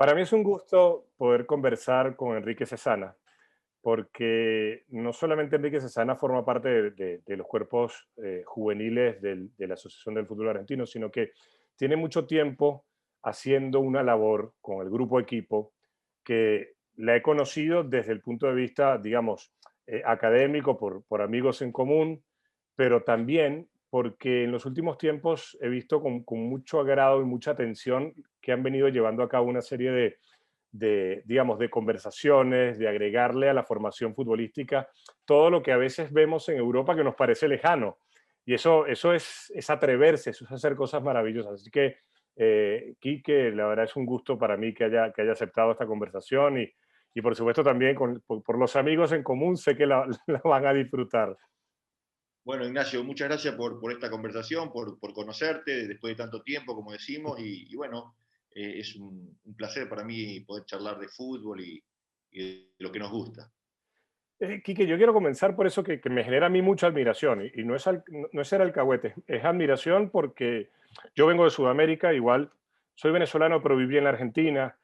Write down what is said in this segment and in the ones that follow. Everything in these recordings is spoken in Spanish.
Para mí es un gusto poder conversar con Enrique Cesana, porque no solamente Enrique Cesana forma parte de los cuerpos juveniles de la Asociación del Fútbol Argentino, sino que tiene mucho tiempo haciendo una labor con el grupo equipo que la he conocido desde el punto de vista, digamos, académico, por amigos en común, pero también porque en los últimos tiempos he visto con mucho agrado y mucha atención que han venido llevando a cabo una serie digamos, de conversaciones, de agregarle a la formación futbolística todo lo que a veces vemos en Europa que nos parece lejano. Y eso es atreverse, eso es hacer cosas maravillosas. Así que, Quique, la verdad es un gusto para mí que haya aceptado esta conversación y por supuesto también por los amigos en común sé que la van a disfrutar. Bueno, Ignacio, muchas gracias por esta conversación, por conocerte después de tanto tiempo, como decimos, y bueno, es un placer para mí poder charlar de fútbol y de lo que nos gusta. Quique, yo quiero comenzar por eso que me genera a mí mucha admiración y no es ser alcahuete, es admiración porque yo vengo de Sudamérica, igual soy venezolano pero viví en la Argentina.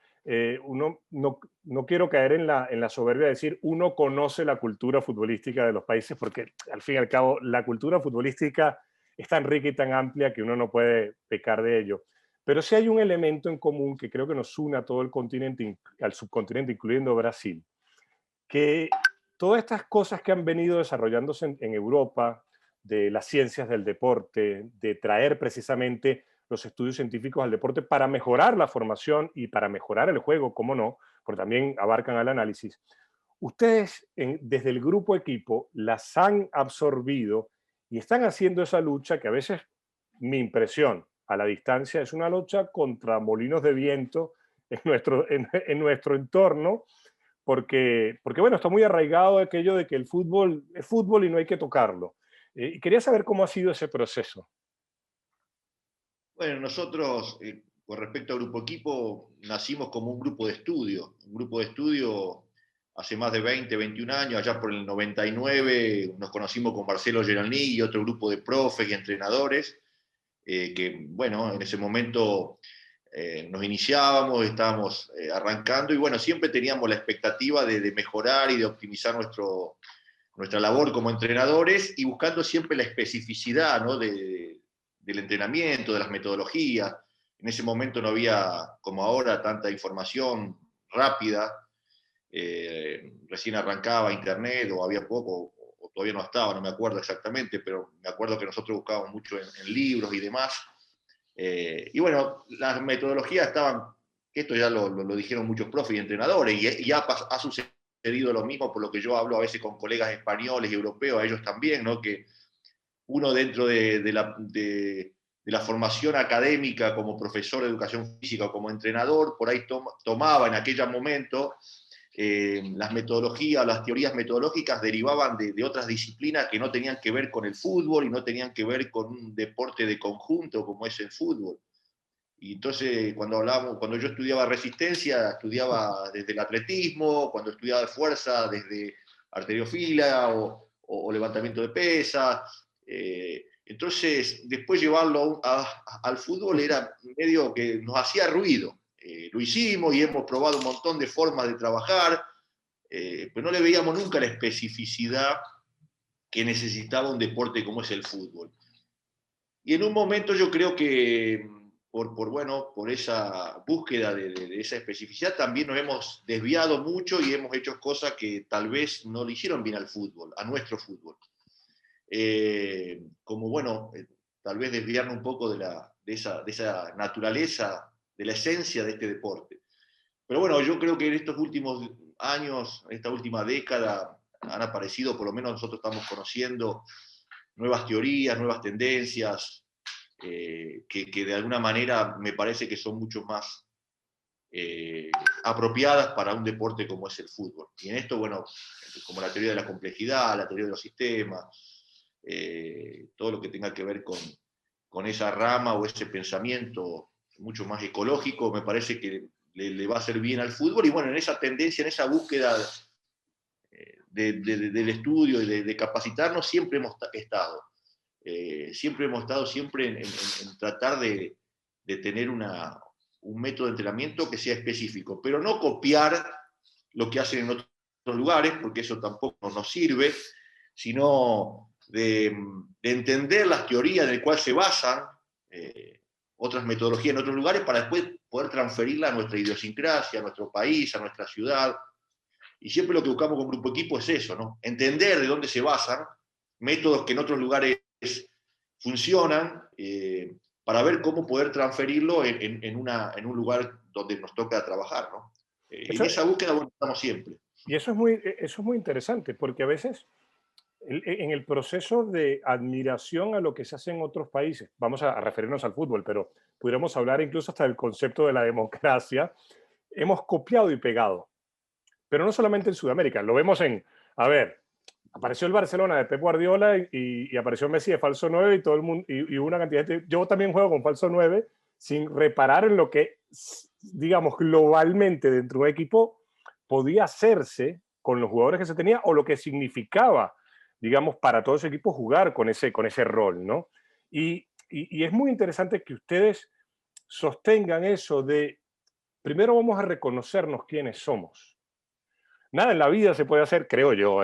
Uno no quiero caer en la soberbia de decir uno conoce la cultura futbolística de los países porque al fin y al cabo la cultura futbolística es tan rica y tan amplia que uno no puede pecar de ello. Pero sí hay un elemento en común que creo que nos une a todo el continente, al subcontinente, incluyendo Brasil, que todas estas cosas que han venido desarrollándose en Europa, de las ciencias del deporte, de traer precisamente los estudios científicos al deporte para mejorar la formación y para mejorar el juego, cómo no, porque también abarcan al análisis. Ustedes desde el grupo equipo las han absorbido y están haciendo esa lucha que a veces mi impresión a la distancia es una lucha contra molinos de viento en nuestro entorno porque bueno, está muy arraigado aquello de que el fútbol es fútbol y no hay que tocarlo. Y quería saber cómo ha sido ese proceso. Bueno, nosotros, con respecto al grupo equipo, nacimos como un grupo de estudio hace más de 20, 21 años, allá por el 99 nos conocimos con Marcelo Geralní y otro grupo de profes y entrenadores, que bueno, en ese momento nos iniciábamos, estábamos arrancando y bueno, siempre teníamos la expectativa de mejorar y de optimizar nuestra labor como entrenadores y buscando siempre la especificidad, ¿no? Del entrenamiento, de las metodologías. En ese momento no había, como ahora, tanta información rápida. Recién arrancaba internet o había poco, o todavía no estaba, no me acuerdo exactamente, pero me acuerdo que nosotros buscábamos mucho en libros y demás. Y bueno, las metodologías estaban, que esto ya lo dijeron muchos profes y entrenadores, y ha sucedido lo mismo, por lo que yo hablo a veces con colegas españoles y europeos, a ellos también, ¿no? Que uno dentro de la formación académica como profesor de educación física o como entrenador, por ahí tomaba en aquel momento las metodologías, las teorías metodológicas derivaban de otras disciplinas que no tenían que ver con el fútbol y no tenían que ver con un deporte de conjunto como es el fútbol. Y entonces, cuando yo estudiaba resistencia, estudiaba desde el atletismo, cuando estudiaba fuerza, desde arteriofila o levantamiento de pesas. Entonces, después llevarlo al fútbol era medio que nos hacía ruido. Lo hicimos y hemos probado un montón de formas de trabajar, pero no le veíamos nunca la especificidad que necesitaba un deporte como es el fútbol. Y en un momento yo creo que bueno, por esa búsqueda de esa especificidad también nos hemos desviado mucho y hemos hecho cosas que tal vez no le hicieron bien al fútbol, a nuestro fútbol. Como bueno, tal vez desviarnos un poco de esa naturaleza, de la esencia de este deporte. Pero bueno, yo creo que en estos últimos años, en esta última década, han aparecido, por lo menos nosotros estamos conociendo nuevas teorías, nuevas tendencias, que de alguna manera me parece que son mucho más apropiadas para un deporte como es el fútbol. Y en esto, bueno, como la teoría de la complejidad, la teoría de los sistemas, todo lo que tenga que ver con esa rama o ese pensamiento mucho más ecológico, me parece que le va a hacer bien al fútbol. Y bueno, en esa tendencia, en esa búsqueda del estudio y de capacitarnos, siempre hemos estado. Siempre hemos estado siempre en tratar de tener un método de entrenamiento que sea específico, pero no copiar lo que hacen en otros lugares, porque eso tampoco nos sirve, sino de entender las teorías en las cuales se basan otras metodologías en otros lugares para después poder transferirla a nuestra idiosincrasia, a nuestro país, a nuestra ciudad. Y siempre lo que buscamos con Grupo Equipo es eso, ¿no? Entender de dónde se basan métodos que en otros lugares funcionan, para ver cómo poder transferirlo en un lugar donde nos toca trabajar, ¿no? En Eso, esa búsqueda, bueno, estamos siempre. y eso es muy interesante, porque a veces en el proceso de admiración a lo que se hace en otros países, vamos a referirnos al fútbol, pero pudiéramos hablar incluso hasta del concepto de la democracia, hemos copiado y pegado, pero no solamente en Sudamérica, lo vemos en, a ver, apareció el Barcelona de Pep Guardiola y apareció Messi de falso 9 y todo el mundo, y una cantidad de... Yo también juego con falso 9 sin reparar en lo que, digamos, globalmente dentro de un equipo podía hacerse con los jugadores que se tenía o lo que significaba, digamos, para todo ese equipo jugar con ese rol, ¿no? Y es muy interesante que ustedes sostengan eso de, primero vamos a reconocernos quiénes somos. Nada en la vida se puede hacer, creo yo,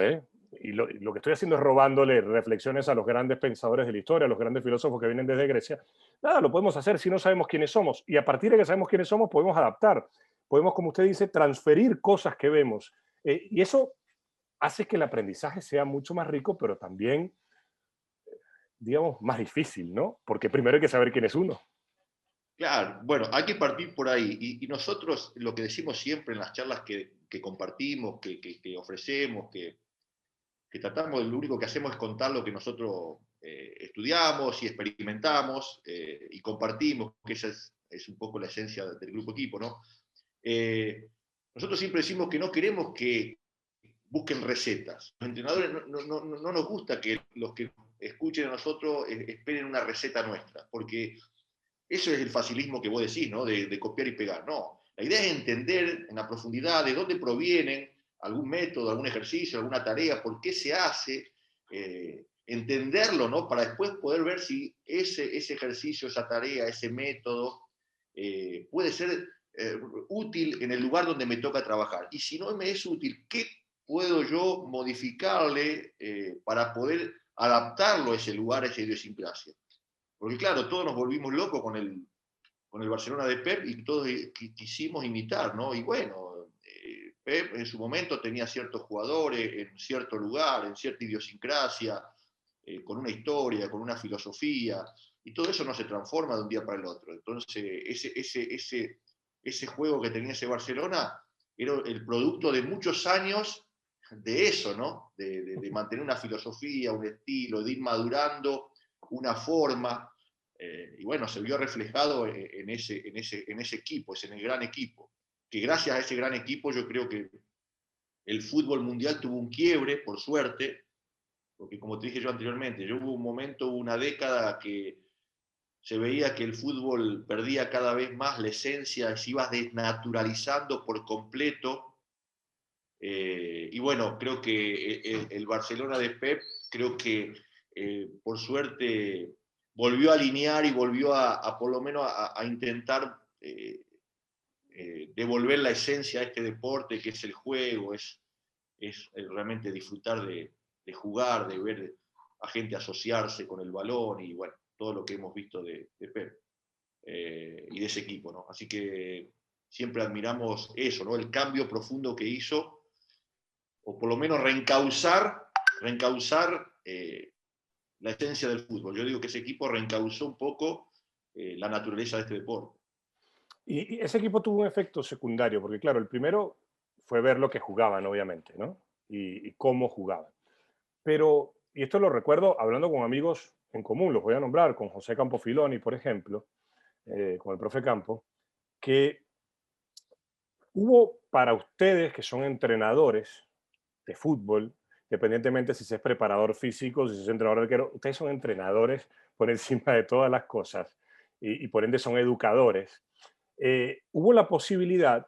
y lo que estoy haciendo es robándole reflexiones a los grandes pensadores de la historia, a los grandes filósofos que vienen desde Grecia. Nada lo podemos hacer si no sabemos quiénes somos. Y a partir de que sabemos quiénes somos, podemos adaptar. Podemos, como usted dice, transferir cosas que vemos. Y eso hace que el aprendizaje sea mucho más rico, pero también, digamos, más difícil, ¿no? Porque primero hay que saber quién es uno. Claro, bueno, hay que partir por ahí. Y nosotros lo que decimos siempre en las charlas que compartimos, que ofrecemos, que tratamos, lo único que hacemos es contar lo que nosotros estudiamos y experimentamos y compartimos, que esa es un poco la esencia del Grupo Equipo, ¿no? Nosotros siempre decimos que no queremos que busquen recetas. Los entrenadores no nos gusta que los que escuchen a nosotros esperen una receta nuestra, porque eso es el facilismo que vos decís, ¿no? De copiar y pegar. No, la idea es entender en la profundidad de dónde provienen algún método, algún ejercicio, alguna tarea, por qué se hace, entenderlo, ¿no? Para después poder ver si ese ejercicio, esa tarea, ese método puede ser útil en el lugar donde me toca trabajar. Y si no me es útil, ¿qué puedo yo modificarle para poder adaptarlo a ese lugar, a esa idiosincrasia? Porque claro, todos nos volvimos locos con el Barcelona de Pep y todos quisimos imitar, ¿no? Y bueno, Pep en su momento tenía ciertos jugadores en cierto lugar, en cierta idiosincrasia, con una historia, con una filosofía, y todo eso no se transforma de un día para el otro. Entonces, ese juego que tenía ese Barcelona era el producto de muchos años de eso, ¿no? De mantener una filosofía, un estilo, de ir madurando una forma, y bueno, se vio reflejado en ese equipo, en el gran equipo, que gracias a ese gran equipo yo creo que el fútbol mundial tuvo un quiebre, por suerte, porque como te dije yo anteriormente, yo hubo un momento, una década que se veía que el fútbol perdía cada vez más la esencia, se iba desnaturalizando por completo, y bueno, creo que el Barcelona de Pep, creo que por suerte volvió a alinear y volvió a por lo menos a intentar devolver la esencia a este deporte que es el juego, es realmente disfrutar de jugar, de ver a gente asociarse con el balón y bueno, todo lo que hemos visto de Pep y de ese equipo, ¿no? Así que siempre admiramos eso, ¿no? El cambio profundo que hizo, o por lo menos reencauzar la esencia del fútbol. Yo digo que ese equipo reencauzó un poco la naturaleza de este deporte. Y ese equipo tuvo un efecto secundario, porque claro, el primero fue ver lo que jugaban, obviamente, ¿no? Y cómo jugaban. Pero, y esto lo recuerdo hablando con amigos en común, los voy a nombrar, con José Campofiloni, por ejemplo, con el profe Campo, que hubo para ustedes que son entrenadores de fútbol, independientemente si se es preparador físico, si se es entrenador de arquero, ustedes son entrenadores por encima de todas las cosas y por ende son educadores. Hubo la posibilidad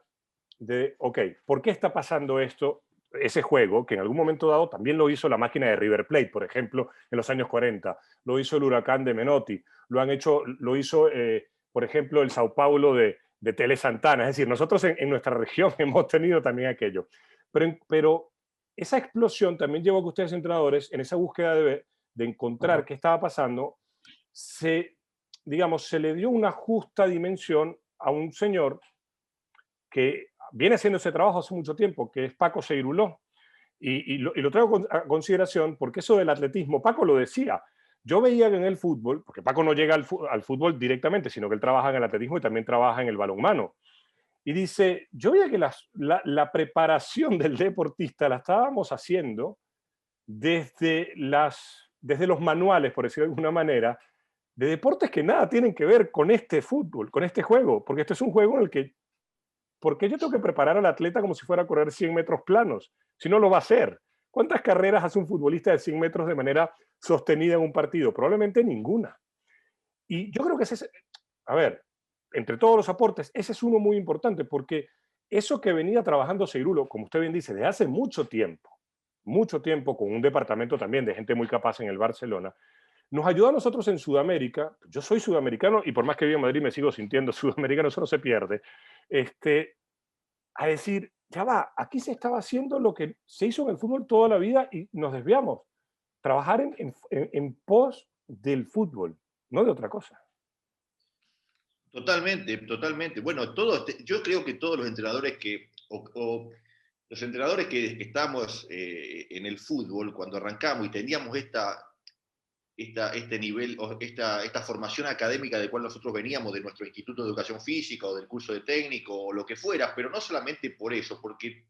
de, ok, ¿por qué está pasando esto? Ese juego, que en algún momento dado también lo hizo la máquina de River Plate, por ejemplo, en los años 40, lo hizo el Huracán de Menotti, lo hizo, por ejemplo, el Sao Paulo de Tele Santana. Es decir, nosotros en nuestra región hemos tenido también aquello. Pero esa explosión también llevó a que ustedes, entrenadores, en esa búsqueda de encontrar qué estaba pasando, digamos, se le dio una justa dimensión a un señor que viene haciendo ese trabajo hace mucho tiempo, que es Paco Seiruló. Y lo traigo a consideración porque eso del atletismo, Paco lo decía, yo veía que en el fútbol, porque Paco no llega al fútbol directamente, sino que él trabaja en el atletismo y también trabaja en el balonmano. Y dice, yo veía que la preparación del deportista la estábamos haciendo desde los manuales, por decirlo de alguna manera, de deportes que nada tienen que ver con este fútbol, con este juego, porque este es un juego en el que, ¿por qué yo tengo que preparar al atleta como si fuera a correr 100 metros planos? Si no lo va a hacer. ¿Cuántas carreras hace un futbolista de 100 metros de manera sostenida en un partido? Probablemente ninguna. Y yo creo que ese es, a ver, entre todos los aportes, ese es uno muy importante, porque eso que venía trabajando Seirulo, como usted bien dice, desde hace mucho tiempo, con un departamento también de gente muy capaz en el Barcelona, nos ayuda a nosotros en Sudamérica. Yo soy sudamericano y por más que vivo en Madrid me sigo sintiendo sudamericano, eso no se pierde, a decir, ya va, aquí se estaba haciendo lo que se hizo en el fútbol toda la vida y nos desviamos. Trabajar en pos del fútbol, no de otra cosa. Totalmente, totalmente. Bueno, yo creo que todos los entrenadores o los entrenadores que estamos en el fútbol, cuando arrancamos y teníamos este nivel, esta formación académica de cual nosotros veníamos de nuestro Instituto de Educación Física o del curso de técnico o lo que fuera, pero no solamente por eso, porque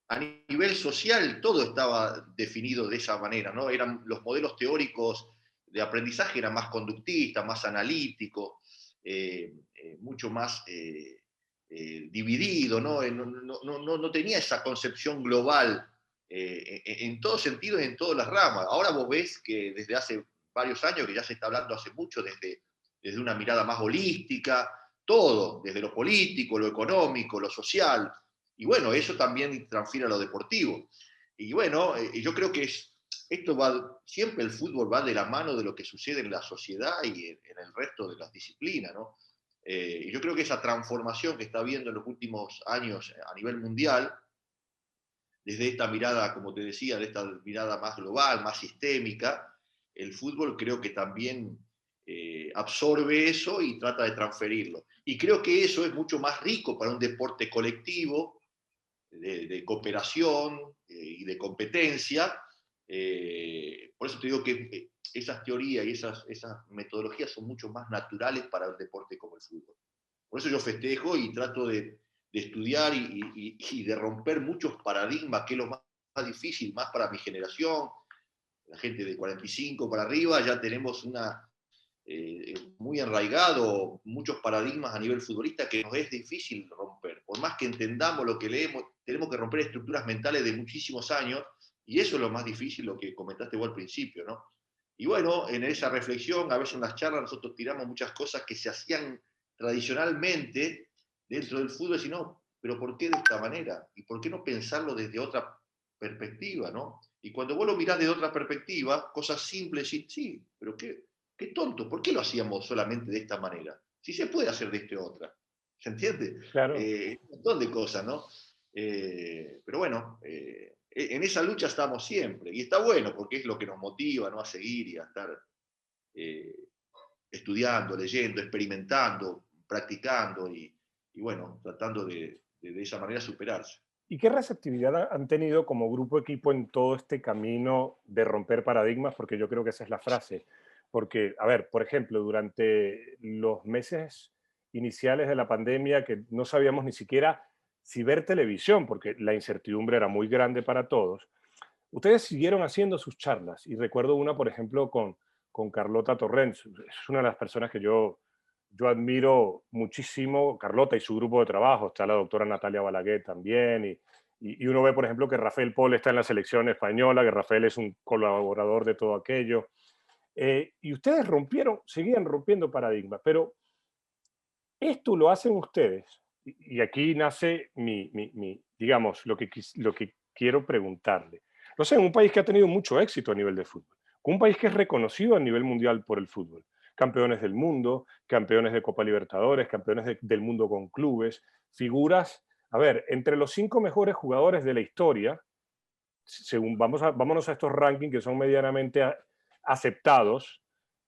a nivel social todo estaba definido de esa manera, ¿no? Eran los modelos teóricos de aprendizaje eran más conductistas, más analíticos, mucho más dividido, ¿no? No tenía esa concepción global en todos sentidos, en todas las ramas. Ahora vos ves que desde hace varios años, que ya se está hablando hace mucho desde una mirada más holística, todo, desde lo político, lo económico, lo social, y bueno, eso también transfiere a lo deportivo. Y bueno, yo creo que siempre el fútbol va de la mano de lo que sucede en la sociedad y en el resto de las disciplinas, ¿no? Y yo creo que esa transformación que está habiendo en los últimos años a nivel mundial, desde esta mirada, como te decía, de esta mirada más global, más sistémica, el fútbol creo que también absorbe eso y trata de transferirlo. Y creo que eso es mucho más rico para un deporte colectivo, de cooperación y de competencia. Por eso te digo que esas teorías y esas metodologías son mucho más naturales para un deporte como el fútbol. Por eso yo festejo y trato de estudiar y de romper muchos paradigmas, que es lo más difícil, más para mi generación, la gente de 45 para arriba, ya tenemos muy arraigado muchos paradigmas a nivel futbolista que nos es difícil romper. Por más que entendamos lo que leemos, tenemos que romper estructuras mentales de muchísimos años, y eso es lo más difícil, lo que comentaste vos al principio, ¿no? Y bueno, en esa reflexión, a veces en las charlas nosotros tiramos muchas cosas que se hacían tradicionalmente dentro del fútbol, y no, pero ¿por qué de esta manera? ¿Y por qué no pensarlo desde otra perspectiva, no? Y cuando vos lo mirás de otra perspectiva, cosas simples, sí, pero qué tonto, ¿por qué lo hacíamos solamente de esta manera? Si se puede hacer de esta otra, ¿se entiende? Claro. Un montón de cosas, ¿no? Pero bueno, en esa lucha estamos siempre, y está bueno porque es lo que nos motiva, ¿no? A seguir y a estar eh, estudiando, leyendo, experimentando, practicando y bueno, tratando de esa manera superarse. ¿Y qué receptividad han tenido como grupo equipo en todo este camino de romper paradigmas? Porque yo creo que esa es la frase. Porque, a ver, por ejemplo, durante los meses iniciales de la pandemia, que no sabíamos ni siquiera si ver televisión, porque la incertidumbre era muy grande para todos, ustedes siguieron haciendo sus charlas. Y recuerdo una, por ejemplo, con Carlota Torrens. Es una de las personas que yo admiro muchísimo, Carlota y su grupo de trabajo. Está la doctora Natalia Balaguer también. Y uno ve, por ejemplo, que Rafael Pol está en la selección española, que Rafael es un colaborador de todo aquello. Y ustedes seguían rompiendo paradigmas. Pero esto lo hacen ustedes. Y aquí nace digamos, lo que quiero preguntarle. No sé, en un país que ha tenido mucho éxito a nivel de fútbol, un país que es reconocido a nivel mundial por el fútbol. campeones del mundo, campeones de Copa Libertadores, campeones del mundo con clubes, figuras, a ver, entre los 5 mejores jugadores de la historia, según vámonos a estos rankings que son medianamente aceptados,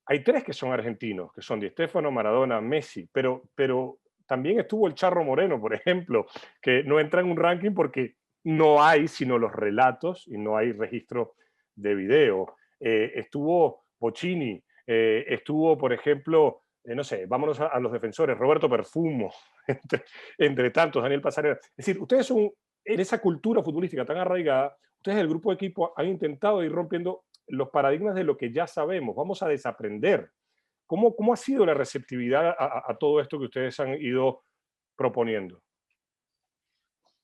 hay 3 que son argentinos, que son Di Stéfano, Maradona, Messi, pero también estuvo el Charro Moreno, por ejemplo, que no entra en un ranking porque no hay sino los relatos y no hay registro de video. Estuvo Bocini, estuvo, por ejemplo, no sé, vámonos a los defensores, Roberto Perfumo, entre tantos, Daniel Pasarela. Es decir, ustedes son, en esa cultura futbolística tan arraigada, ustedes, el grupo de equipo, han intentado ir rompiendo los paradigmas de lo que ya sabemos. Vamos a desaprender. ¿Cómo ha sido la receptividad a todo esto que ustedes han ido proponiendo?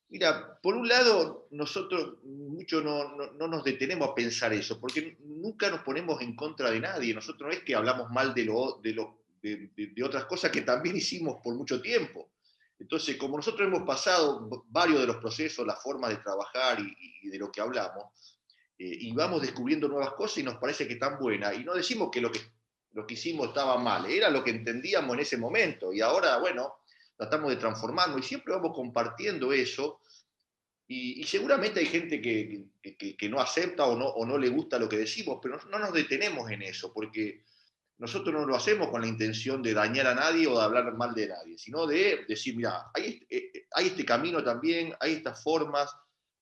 Mira, por un lado, nosotros mucho no nos detenemos a pensar eso, porque nunca nos ponemos en contra de nadie. Nosotros no es que hablamos mal de otras cosas que también hicimos por mucho tiempo. Entonces, como nosotros hemos pasado varios de los procesos, las formas de trabajar y de lo que hablamos, y vamos descubriendo nuevas cosas y nos parece que están buenas, y no decimos que lo que hicimos estaba mal, era lo que entendíamos en ese momento, y ahora, bueno, tratamos de transformarnos, y siempre vamos compartiendo eso, y seguramente hay gente que no acepta o no le gusta lo que decimos, pero no nos detenemos en eso, porque nosotros no lo hacemos con la intención de dañar a nadie o de hablar mal de nadie, sino de decir, mira, hay este camino también, hay estas formas,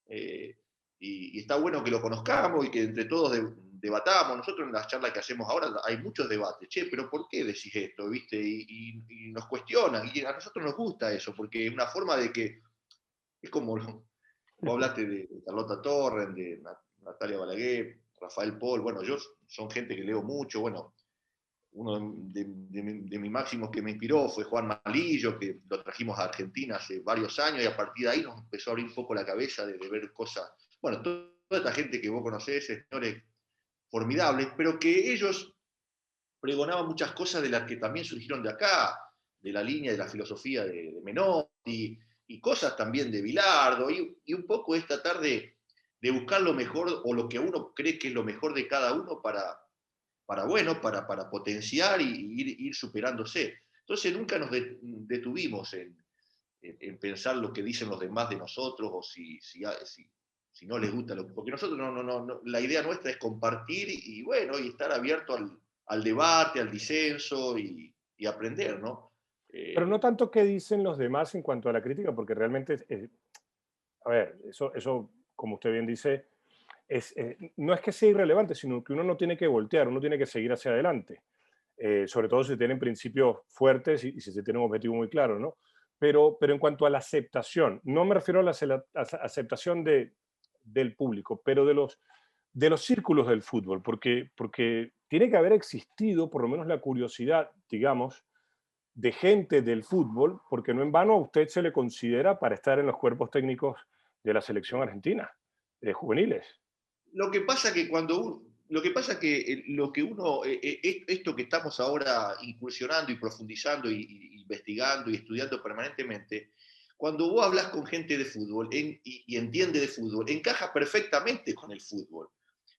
eh, y está bueno que lo conozcamos y que entre todos debatamos. Nosotros en las charlas que hacemos ahora hay muchos debates. Che, pero ¿por qué decís esto? ¿Viste? Y nos cuestionan. Y a nosotros nos gusta eso, porque es una forma de que es como vos hablaste de Carlota Torres, de Natalia Balaguer, Rafael Pol. Bueno, yo son gente que leo mucho. Bueno, uno de mis máximos que me inspiró fue Juan Malillo, que lo trajimos a Argentina hace varios años y a partir de ahí nos empezó a abrir un poco la cabeza de ver cosas. Bueno, toda esta gente que vos conocés, señores formidables, pero que ellos pregonaban muchas cosas de las que también surgieron de acá, de la línea de la filosofía de Menotti, y cosas también de Bilardo, y un poco es tratar de buscar lo mejor o lo que uno cree que es lo mejor de cada uno bueno, para potenciar y ir superándose. Entonces nunca nos detuvimos en pensar lo que dicen los demás de nosotros o si no les gusta, porque nosotros la idea nuestra es compartir y bueno, y estar abierto al debate, al disenso y aprender, ¿no? Pero no Eh, tanto qué dicen los demás en cuanto a la crítica, porque realmente, a ver, eso, como usted bien dice, no es que sea irrelevante, sino que uno no tiene que voltear, uno tiene que seguir hacia adelante. Sobre todo si tienen principios fuertes y si se tiene un objetivo muy claro, ¿no? Pero en cuanto a la aceptación, no me refiero a la aceptación del público, pero de los círculos del fútbol, porque tiene que haber existido por lo menos la curiosidad, digamos, de gente del fútbol, porque no en vano a usted se le considera para estar en los cuerpos técnicos de la selección argentina, de juveniles. lo que pasa que lo que uno, esto que estamos ahora incursionando y profundizando investigando y estudiando permanentemente, cuando vos hablas con gente de fútbol y entiende de fútbol, encaja perfectamente con el fútbol.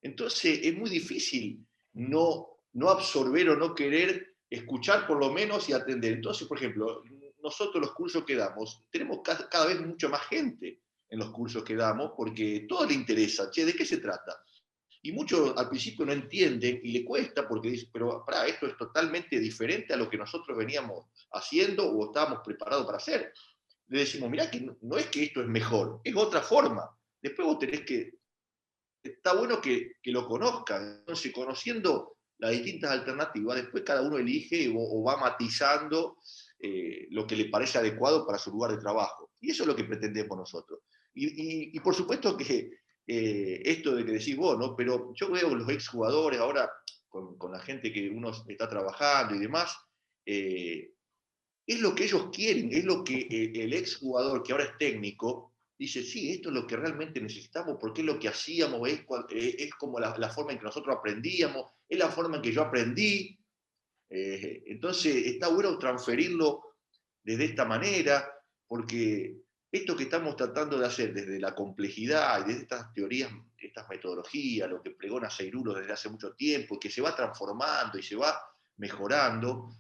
Entonces es muy difícil no absorber o no querer escuchar por lo menos y atender. Entonces, por ejemplo, nosotros los cursos que damos, tenemos cada vez mucho más gente en los cursos que damos, porque todo le interesa. Che, ¿de qué se trata? Y muchos al principio no entienden y le cuesta porque dicen, pero para esto es totalmente diferente a lo que nosotros veníamos haciendo o estábamos preparados para hacer. Le decimos, mirá que no es que esto es mejor, es otra forma. Después vos tenés que, está bueno que lo conozcan. Entonces, conociendo las distintas alternativas, después cada uno elige o va matizando lo que le parece adecuado para su lugar de trabajo. Y eso es lo que pretendemos nosotros. Y por supuesto que esto de que decís vos, ¿no? Pero yo veo los exjugadores ahora, con la gente que uno está trabajando y demás, es lo que ellos quieren, es lo que el exjugador que ahora es técnico dice, sí, esto es lo que realmente necesitamos, porque es lo que hacíamos, es como la forma en que nosotros aprendíamos, es la forma en que yo aprendí. Entonces está bueno transferirlo desde esta manera, porque esto que estamos tratando de hacer desde la complejidad y desde estas teorías, estas metodologías, lo que pregona Seirulo desde hace mucho tiempo, que se va transformando y se va mejorando.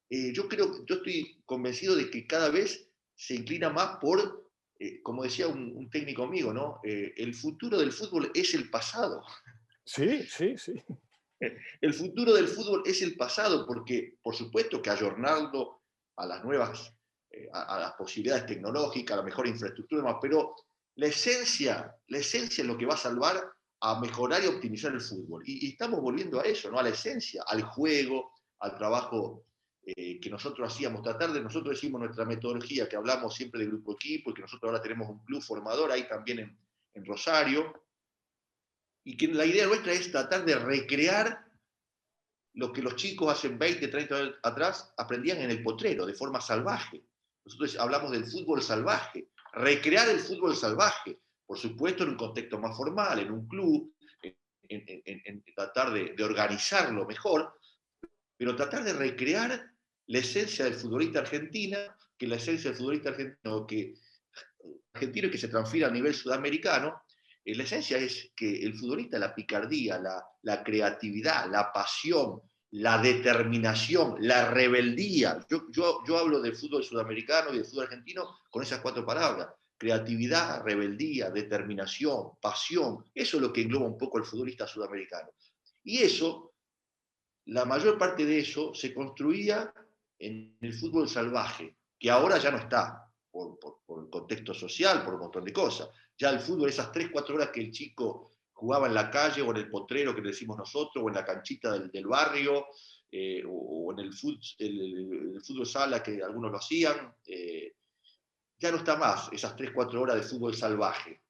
Yo estoy convencido de que cada vez se inclina más por, como decía un técnico amigo, ¿no? El futuro del fútbol es el pasado. Sí, sí, sí. El futuro del fútbol es el pasado, porque por supuesto que ayornarlo a las nuevas, a las posibilidades tecnológicas, a la mejor infraestructura, y demás, pero la esencia es lo que va a salvar a mejorar y optimizar el fútbol. Y estamos volviendo a eso, ¿no? A la esencia, al juego, al trabajo que nosotros hacíamos, nosotros decimos nuestra metodología, que hablamos siempre de grupo equipo, y que nosotros ahora tenemos un club formador ahí también en Rosario, y que la idea nuestra es tratar de recrear lo que los chicos hace 20, 30 años atrás aprendían en el potrero, de forma salvaje. Nosotros hablamos del fútbol salvaje, recrear el fútbol salvaje, por supuesto en un contexto más formal, en un club, en tratar de organizarlo mejor, pero tratar de recrear la esencia del futbolista argentino, que la esencia del futbolista argentino que se transfiere a nivel sudamericano, la esencia es que el futbolista, la picardía, la creatividad, la pasión, la determinación, la rebeldía. Yo hablo del fútbol sudamericano y del fútbol argentino con esas 4 palabras. Creatividad, rebeldía, determinación, pasión. Eso es lo que engloba un poco el futbolista sudamericano. Y eso, la mayor parte de eso se construía en el fútbol salvaje, que ahora ya no está, por el contexto social, por un montón de cosas. Ya el fútbol, esas 3, 4 horas que el chico jugaba en la calle o en el potrero que le decimos nosotros, o en la canchita del barrio, o en el fútbol sala que algunos lo hacían, ya no está más esas 3, 4 horas de fútbol salvaje.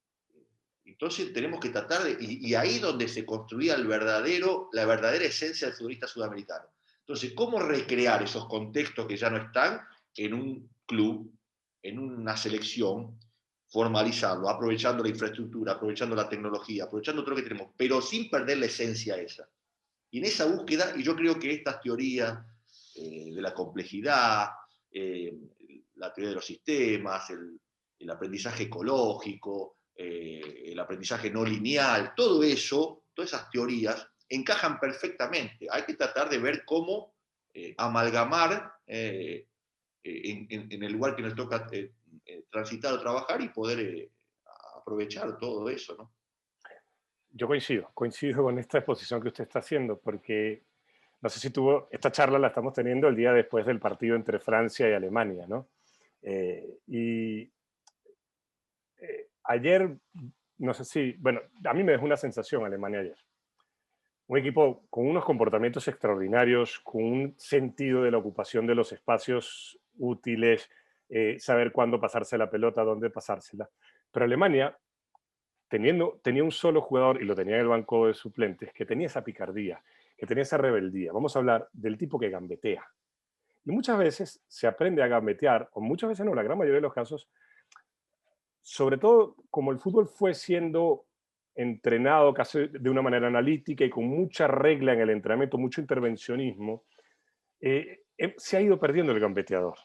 Entonces tenemos que tratar de, y ahí donde se construía la verdadera esencia del futbolista sudamericano. Entonces, ¿cómo recrear esos contextos que ya no están en un club, en una selección, formalizarlo, aprovechando la infraestructura, aprovechando la tecnología, aprovechando todo lo que tenemos, pero sin perder la esencia esa? Y en esa búsqueda, y yo creo que estas teorías de la complejidad, eh, la teoría de los sistemas, el aprendizaje ecológico, el aprendizaje no lineal, todo eso, todas esas teorías encajan perfectamente. Hay que tratar de ver cómo amalgamar en el lugar que nos toca transitar o trabajar y poder aprovechar todo eso, ¿no? Yo coincido con esta exposición que usted está haciendo, porque no sé si tuvo, esta charla la estamos teniendo el día después del partido entre Francia y Alemania, ¿no? Y ayer, no sé si, bueno, a mí me dejó una sensación Alemania ayer. Un equipo con unos comportamientos extraordinarios, con un sentido de la ocupación de los espacios útiles, saber cuándo pasarse la pelota, dónde pasársela. Pero Alemania, tenía un solo jugador, y lo tenía en el banco de suplentes, que tenía esa picardía, que tenía esa rebeldía. Vamos a hablar del tipo que gambetea. Y muchas veces se aprende a gambetear, o muchas veces no, la gran mayoría de los casos, sobre todo como el fútbol fue siendo entrenado casi de una manera analítica y con mucha regla en el entrenamiento, mucho intervencionismo, se ha ido perdiendo el gambeteador.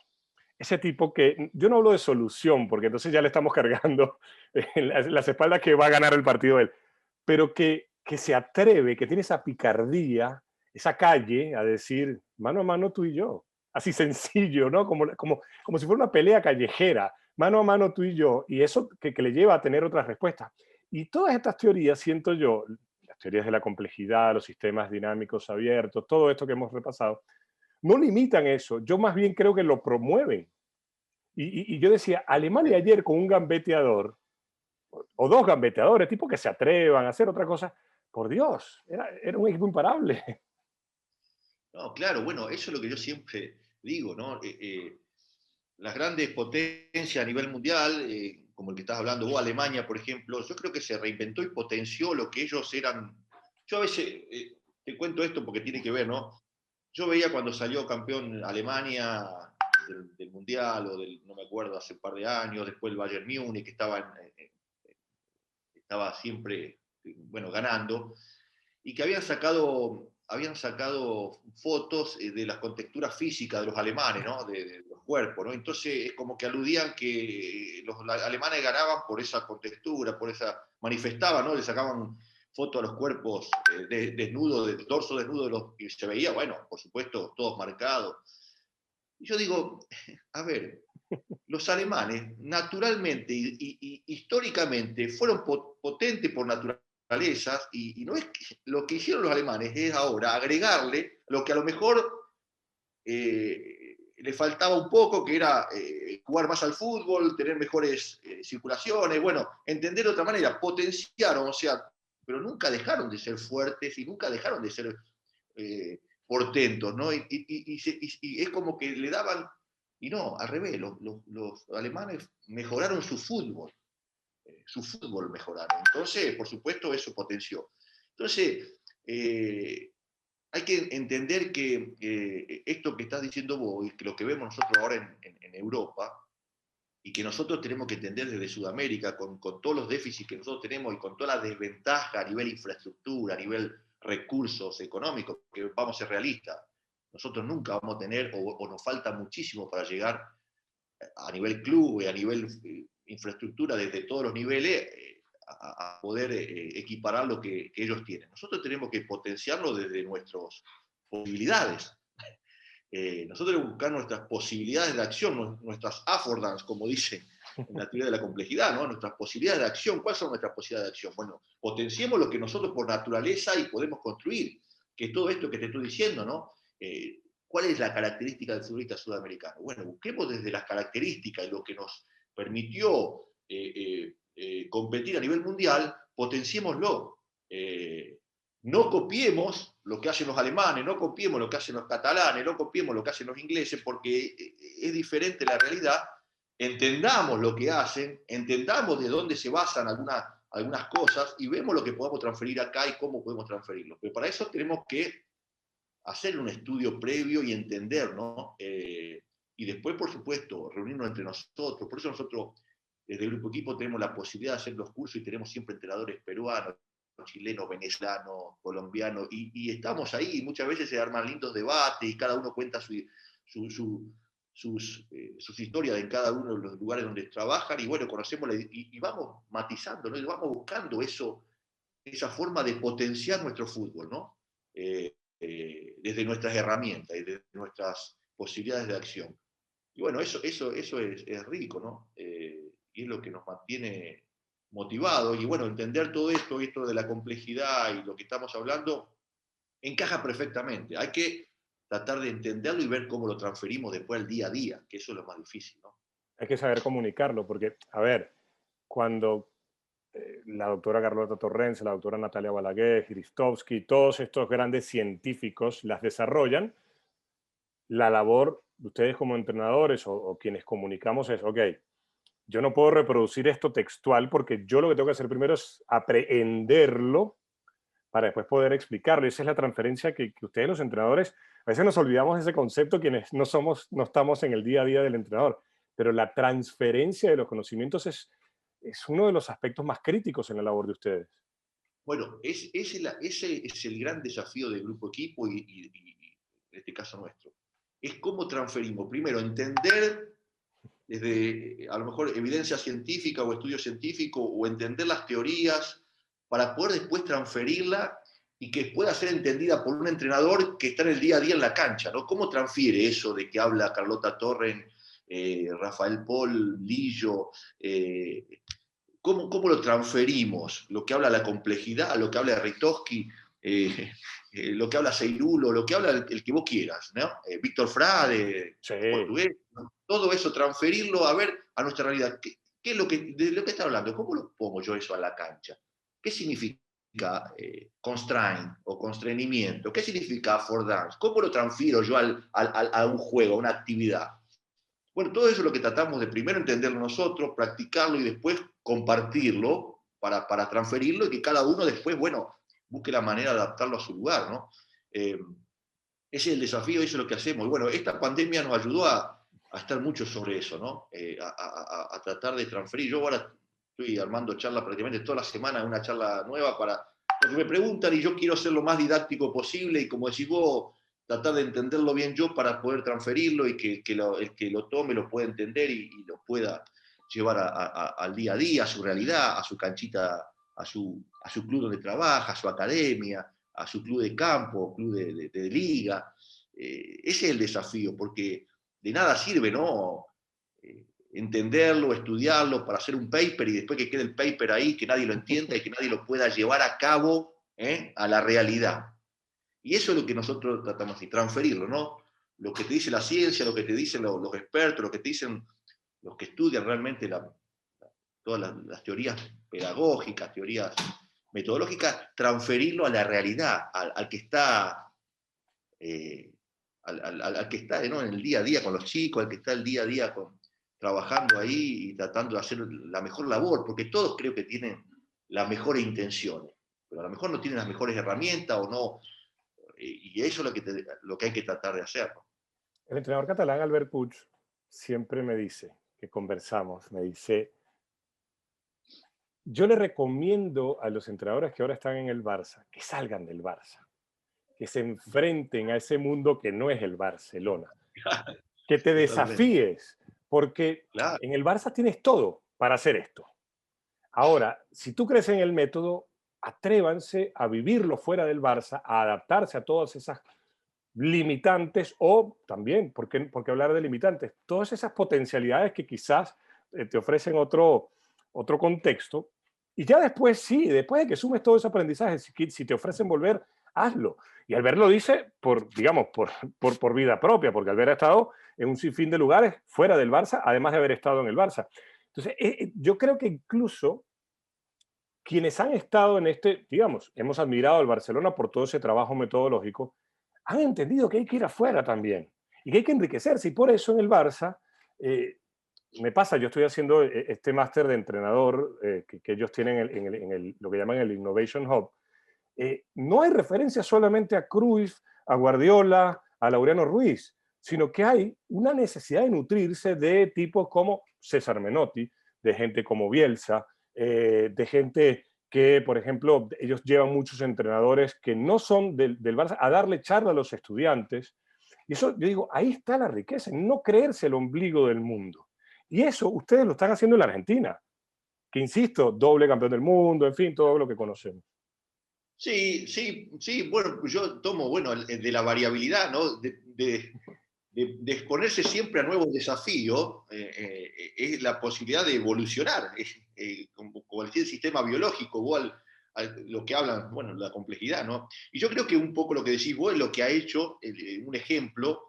Ese tipo que, yo no hablo de solución, porque entonces ya le estamos cargando en las espaldas que va a ganar el partido él, pero que se atreve, que tiene esa picardía, esa calle a decir mano a mano tú y yo. Así sencillo, ¿no? Como si fuera una pelea callejera, mano a mano tú y yo, y eso que le lleva a tener otras respuestas. Y todas estas teorías, siento yo, las teorías de la complejidad, los sistemas dinámicos abiertos, todo esto que hemos repasado, no limitan eso, yo más bien creo que lo promueven. Y yo decía, Alemania ayer con un gambeteador, o 2 gambeteadores, tipo que se atrevan a hacer otra cosa, por Dios, era un equipo imparable. No, claro, bueno, eso es lo que yo siempre digo, ¿no? Las grandes potencias a nivel mundial, como el que estás hablando vos, Alemania, por ejemplo, yo creo que se reinventó y potenció lo que ellos eran. Yo a veces te cuento esto porque tiene que ver, ¿no? Yo veía cuando salió campeón Alemania del Mundial, o del, no me acuerdo, hace un par de años, después el Bayern Múnich, que estaba siempre, bueno, ganando, y que habían sacado fotos de las contexturas físicas de los alemanes, ¿no? De los cuerpos, ¿no? Entonces es como que aludían que los alemanes ganaban por esa contextura, manifestaban, ¿no? Le sacaban foto a los cuerpos desnudos, del torso desnudo, y se veía, bueno, por supuesto, todos marcados. Y yo digo, a ver, los alemanes naturalmente y históricamente fueron potentes por naturaleza, y no es que, lo que hicieron los alemanes es ahora agregarle lo que a lo mejor le faltaba un poco, que era jugar más al fútbol, tener mejores circulaciones, bueno, entender de otra manera, potenciaron, o sea, pero nunca dejaron de ser fuertes y nunca dejaron de ser portentos, ¿no? Y es como que le daban, y no, al revés, los alemanes mejoraron su fútbol mejoraron. Entonces, por supuesto, eso potenció. Entonces, hay que entender que esto que estás diciendo vos, y que lo que vemos nosotros ahora en Europa, y que nosotros tenemos que entender desde Sudamérica, con todos los déficits que nosotros tenemos y con toda la desventaja a nivel infraestructura, a nivel recursos económicos, que vamos a ser realistas, nosotros nunca vamos a tener, o nos falta muchísimo para llegar a nivel club y a nivel infraestructura desde todos los niveles, a poder equiparar lo que ellos tienen. Nosotros tenemos que potenciarlo desde nuestras posibilidades. Nosotros tenemos que buscar nuestras posibilidades de acción, nuestras affordance, como dicen en la teoría de la complejidad, ¿no? Nuestras posibilidades de acción. ¿Cuáles son nuestras posibilidades de acción? Bueno, potenciemos lo que nosotros por naturaleza y podemos construir, que es todo esto que te estoy diciendo, ¿no? ¿Cuál es la característica del futbolista sudamericano? Bueno, busquemos desde las características y lo que nos permitió competir a nivel mundial, potenciémoslo. No copiemos lo que hacen los alemanes, no copiemos lo que hacen los catalanes, no copiemos lo que hacen los ingleses, porque es diferente la realidad. Entendamos lo que hacen, entendamos de dónde se basan algunas cosas y vemos lo que podemos transferir acá y cómo podemos transferirlo. Pero para eso tenemos que hacer un estudio previo y entender, ¿no? Y después, por supuesto, reunirnos entre nosotros. Por eso nosotros, desde el Grupo Equipo, tenemos la posibilidad de hacer los cursos y tenemos siempre entrenadores peruanos, chilenos, venezolanos, colombianos, y estamos ahí, y muchas veces se arman lindos debates y cada uno cuenta sus historias en cada uno de los lugares donde trabajan, y bueno, conocemos y vamos matizando, ¿no? Y vamos buscando esa forma de potenciar nuestro fútbol, ¿no? Desde nuestras herramientas y desde nuestras posibilidades de acción. Y bueno, eso es rico, ¿no? Y es lo que nos mantiene motivados. Y bueno, entender todo esto de la complejidad y lo que estamos hablando, encaja perfectamente. Hay que tratar de entenderlo y ver cómo lo transferimos después al día a día, que eso es lo más difícil, ¿no? Hay que saber comunicarlo, porque, a ver, cuando la doctora Carlota Torrens, la doctora Natalia Balaguer, Christovsky, todos estos grandes científicos las desarrollan, la labor de ustedes como entrenadores o quienes comunicamos es, ok, yo no puedo reproducir esto textual porque yo lo que tengo que hacer primero es aprehenderlo para después poder explicarlo. Esa es la transferencia que ustedes los entrenadores, a veces nos olvidamos de ese concepto quienes no estamos en el día a día del entrenador, pero la transferencia de los conocimientos es uno de los aspectos más críticos en la labor de ustedes. Bueno, ese es el gran desafío del Grupo Equipo y en este caso nuestro. Es cómo transferimos, primero, entender desde a lo mejor evidencia científica o estudio científico, o entender las teorías para poder después transferirla y que pueda ser entendida por un entrenador que está en el día a día en la cancha, ¿no? ¿Cómo transfiere eso de que habla Carlota Torren, Rafael Pol, Lillo? ¿Cómo lo transferimos? Lo que habla la complejidad, lo que habla Ritowski, lo que habla Seirulo, lo que habla el que vos quieras, ¿no? Víctor Frade, Sí. portugués, ¿no? Todo eso, transferirlo a ver a nuestra realidad. ¿Qué es de lo que está hablando? ¿Cómo lo pongo yo eso a la cancha? ¿Qué significa constraint o constreñimiento? ¿Qué significa affordance? ¿Cómo lo transfiero yo a un juego, a una actividad? Bueno, todo eso es lo que tratamos de primero entenderlo nosotros, practicarlo y después compartirlo para transferirlo, y que cada uno después, bueno, busque la manera de adaptarlo a su lugar, ¿no? Ese es el desafío, eso es lo que hacemos. Y bueno, esta pandemia nos ayudó a estar mucho sobre eso, ¿no? A tratar de transferir. Yo ahora estoy armando charlas prácticamente toda la semana, una charla nueva para lo que me preguntan, y yo quiero ser lo más didáctico posible y, como decís vos, tratar de entenderlo bien yo para poder transferirlo y que el que lo tome lo pueda entender y lo pueda llevar al día a día, a su realidad, a su canchita a su club donde trabaja, a su academia, a su club de campo, club de liga. Ese es el desafío, porque de nada sirve, ¿no? Entenderlo, estudiarlo para hacer un paper y después que quede el paper ahí, que nadie lo entienda y que nadie lo pueda llevar a cabo, a la realidad. Y eso es lo que nosotros tratamos de transferirlo, ¿no? Lo que te dice la ciencia, lo que te dicen los expertos, lo que te dicen los que estudian realmente todas las teorías pedagógicas, teorías metodológicas, transferirlo a la realidad, al que está, al que está, ¿no? En el día a día con los chicos, al que está el día a día trabajando ahí y tratando de hacer la mejor labor, porque todos creo que tienen las mejores intenciones, pero a lo mejor no tienen las mejores herramientas o no, y eso es lo que hay que tratar de hacer, ¿no? El entrenador catalán Albert Puig siempre me dice, que conversamos, me dice, yo le recomiendo a los entrenadores que ahora están en el Barça que salgan del Barça, que se enfrenten a ese mundo que no es el Barcelona, que te Totalmente. desafíes, porque Claro, en el Barça tienes todo para hacer esto. Ahora, si tú crees en el método, atrévanse a vivirlo fuera del Barça, a adaptarse a todas esas limitantes o también, ¿por qué hablar de limitantes? Todas esas potencialidades que quizás te ofrecen otro contexto. Y ya después, sí, después de que sumes todo ese aprendizaje, si te ofrecen volver, hazlo. Y Albert lo dice por, digamos, por vida propia, porque Albert ha estado en un sinfín de lugares fuera del Barça, además de haber estado en el Barça. Entonces, yo creo que incluso quienes han estado en este, digamos, hemos admirado al Barcelona por todo ese trabajo metodológico, han entendido que hay que ir afuera también y que hay que enriquecerse. Y por eso en el Barça, eh, me pasa, yo estoy haciendo este máster de entrenador que ellos tienen lo que llaman el Innovation Hub. No hay referencia solamente a Cruyff, a Guardiola, a Laureano Ruiz, sino que hay una necesidad de nutrirse de tipos como César Menotti, de gente como Bielsa, de gente que, por ejemplo, ellos llevan muchos entrenadores que no son del Barça a darle charla a los estudiantes. Y eso, yo digo, ahí está la riqueza, en no creerse el ombligo del mundo. Y eso ustedes lo están haciendo en la Argentina, que insisto, doble campeón del mundo, en fin, todo lo que conocemos. sí, sí, sí, bueno, pues yo tomo, bueno, de la variabilidad, ¿no? De exponerse siempre a nuevos desafíos, es la posibilidad de evolucionar, como cualquier sistema biológico, o lo que hablan, bueno, la complejidad, ¿no? Y yo creo que un poco lo que decís vos es lo que ha hecho, un ejemplo,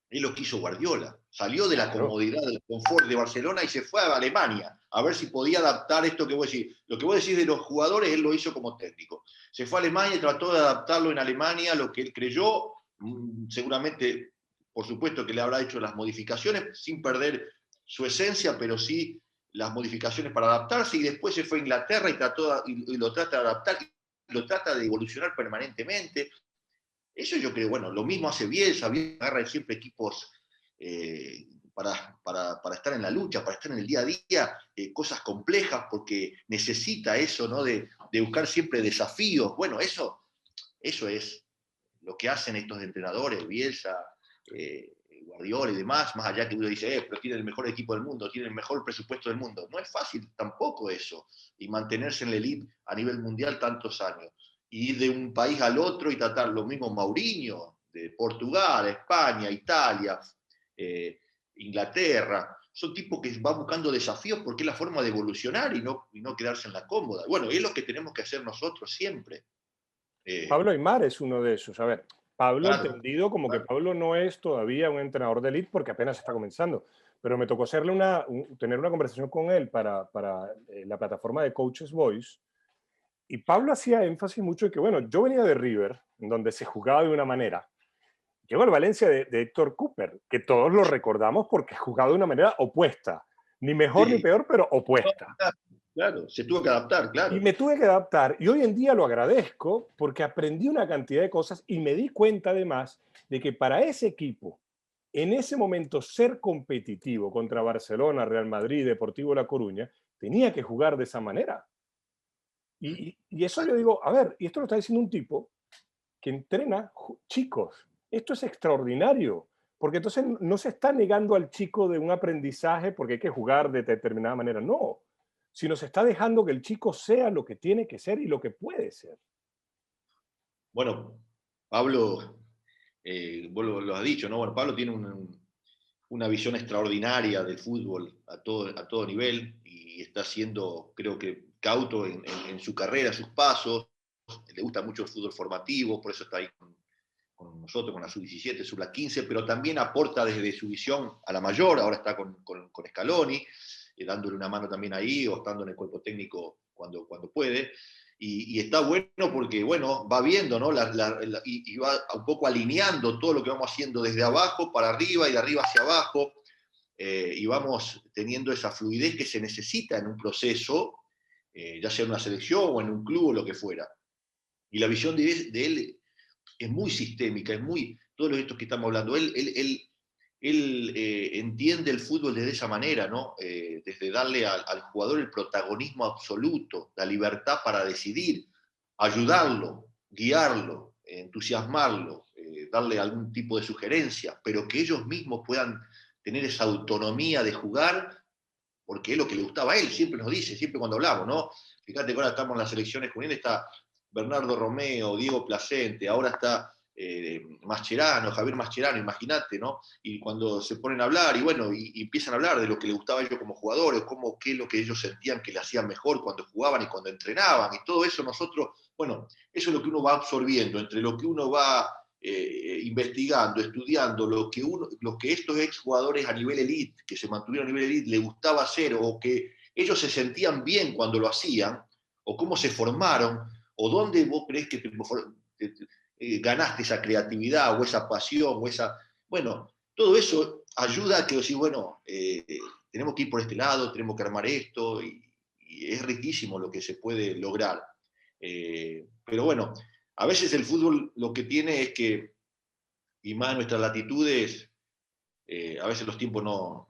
es lo que hizo Guardiola. Salió de la Claro. comodidad, del confort de Barcelona y se fue a Alemania a ver si podía adaptar esto que vos decís. Lo que vos decís de los jugadores, él lo hizo como técnico. Se fue a Alemania y trató de adaptarlo en Alemania, lo que él creyó, seguramente, por supuesto que le habrá hecho las modificaciones sin perder su esencia, pero sí las modificaciones para adaptarse, y después se fue a Inglaterra y lo trata de adaptar, y lo trata de evolucionar permanentemente. Eso yo creo, bueno, lo mismo hace Bielsa, Bielsa agarra siempre equipos para estar en la lucha, para estar en el día a día, cosas complejas, porque necesita eso, ¿no? De buscar siempre desafíos. Bueno, eso es lo que hacen estos entrenadores, Bielsa, Guardiola y demás, más allá que uno dice, pero tiene el mejor equipo del mundo, tiene el mejor presupuesto del mundo. No es fácil tampoco eso, y mantenerse en la elite a nivel mundial tantos años. Y ir de un país al otro y tratar lo mismo Mourinho, de Portugal, España, Italia, eh, Inglaterra. Son tipos que van buscando desafíos porque es la forma de evolucionar y no quedarse en la cómoda. Bueno, es lo que tenemos que hacer nosotros siempre. Eh, Pablo Aimar es uno de esos. A ver, Pablo claro, entendido como que claro. Pablo no es todavía un entrenador de élite porque apenas está comenzando, pero me tocó tener una conversación con él para la plataforma de Coaches Voice y Pablo hacía énfasis mucho en que, bueno, yo venía de River, en donde se jugaba de una manera. Llego al Valencia de Héctor Cooper, que todos lo recordamos porque jugaba de una manera opuesta, ni mejor ni Sí, peor, pero opuesta. claro, se tuvo que adaptar, Y claro. me tuve que adaptar y hoy en día lo agradezco porque aprendí una cantidad de cosas y me di cuenta además de que para ese equipo, en ese momento ser competitivo contra Barcelona, Real Madrid, Deportivo La Coruña, tenía que jugar de esa manera. Y eso yo digo, a ver, y esto lo está diciendo un tipo que entrena chicos. Esto es extraordinario, porque entonces no se está negando al chico de un aprendizaje porque hay que jugar de determinada manera. No, si nos está dejando que el chico sea lo que tiene que ser y lo que puede ser. Bueno, Pablo, vos lo has dicho, ¿no? Bueno, Pablo tiene una visión extraordinaria del fútbol a todo nivel y está siendo, creo que, cauto en su carrera, sus pasos. Le gusta mucho el fútbol formativo, por eso está ahí con nosotros, con la sub-17, sub-15, pero también aporta desde su visión a la mayor. Ahora está con Scaloni, dándole una mano también ahí, o estando en el cuerpo técnico cuando puede. Y está bueno porque, bueno, va viendo, ¿no? Y va un poco alineando todo lo que vamos haciendo desde abajo para arriba y de arriba hacia abajo, y vamos teniendo esa fluidez que se necesita en un proceso, ya sea en una selección o en un club o lo que fuera. Y la visión de él es muy sistémica, es muy, todos estos que estamos hablando, él entiende el fútbol desde esa manera, ¿no? Desde darle al jugador el protagonismo absoluto, la libertad para decidir, ayudarlo, guiarlo, entusiasmarlo, darle algún tipo de sugerencia, pero que ellos mismos puedan tener esa autonomía de jugar, porque es lo que le gustaba a él, siempre nos dice, siempre cuando hablamos, ¿no? Fíjate que ahora estamos en las selecciones juveniles, está Bernardo Romeo, Diego Placente, ahora está Mascherano, Javier Mascherano, imagínate, ¿no? Y cuando se ponen a hablar, y bueno, y empiezan a hablar de lo que les gustaba a ellos como jugadores, qué es lo que ellos sentían que le hacían mejor cuando jugaban y cuando entrenaban, y todo eso nosotros, bueno, eso es lo que uno va absorbiendo, entre lo que uno va investigando, estudiando, lo que estos exjugadores a nivel elite, que se mantuvieron a nivel elite, les gustaba hacer, o que ellos se sentían bien cuando lo hacían, o cómo se formaron, o dónde vos crees que ganaste esa creatividad o esa pasión o esa... Bueno, todo eso ayuda a que decís, bueno, tenemos que ir por este lado, tenemos que armar esto, y es riquísimo lo que se puede lograr. Pero bueno, a veces el fútbol lo que tiene es que, y más en nuestras latitudes, a veces los tiempos no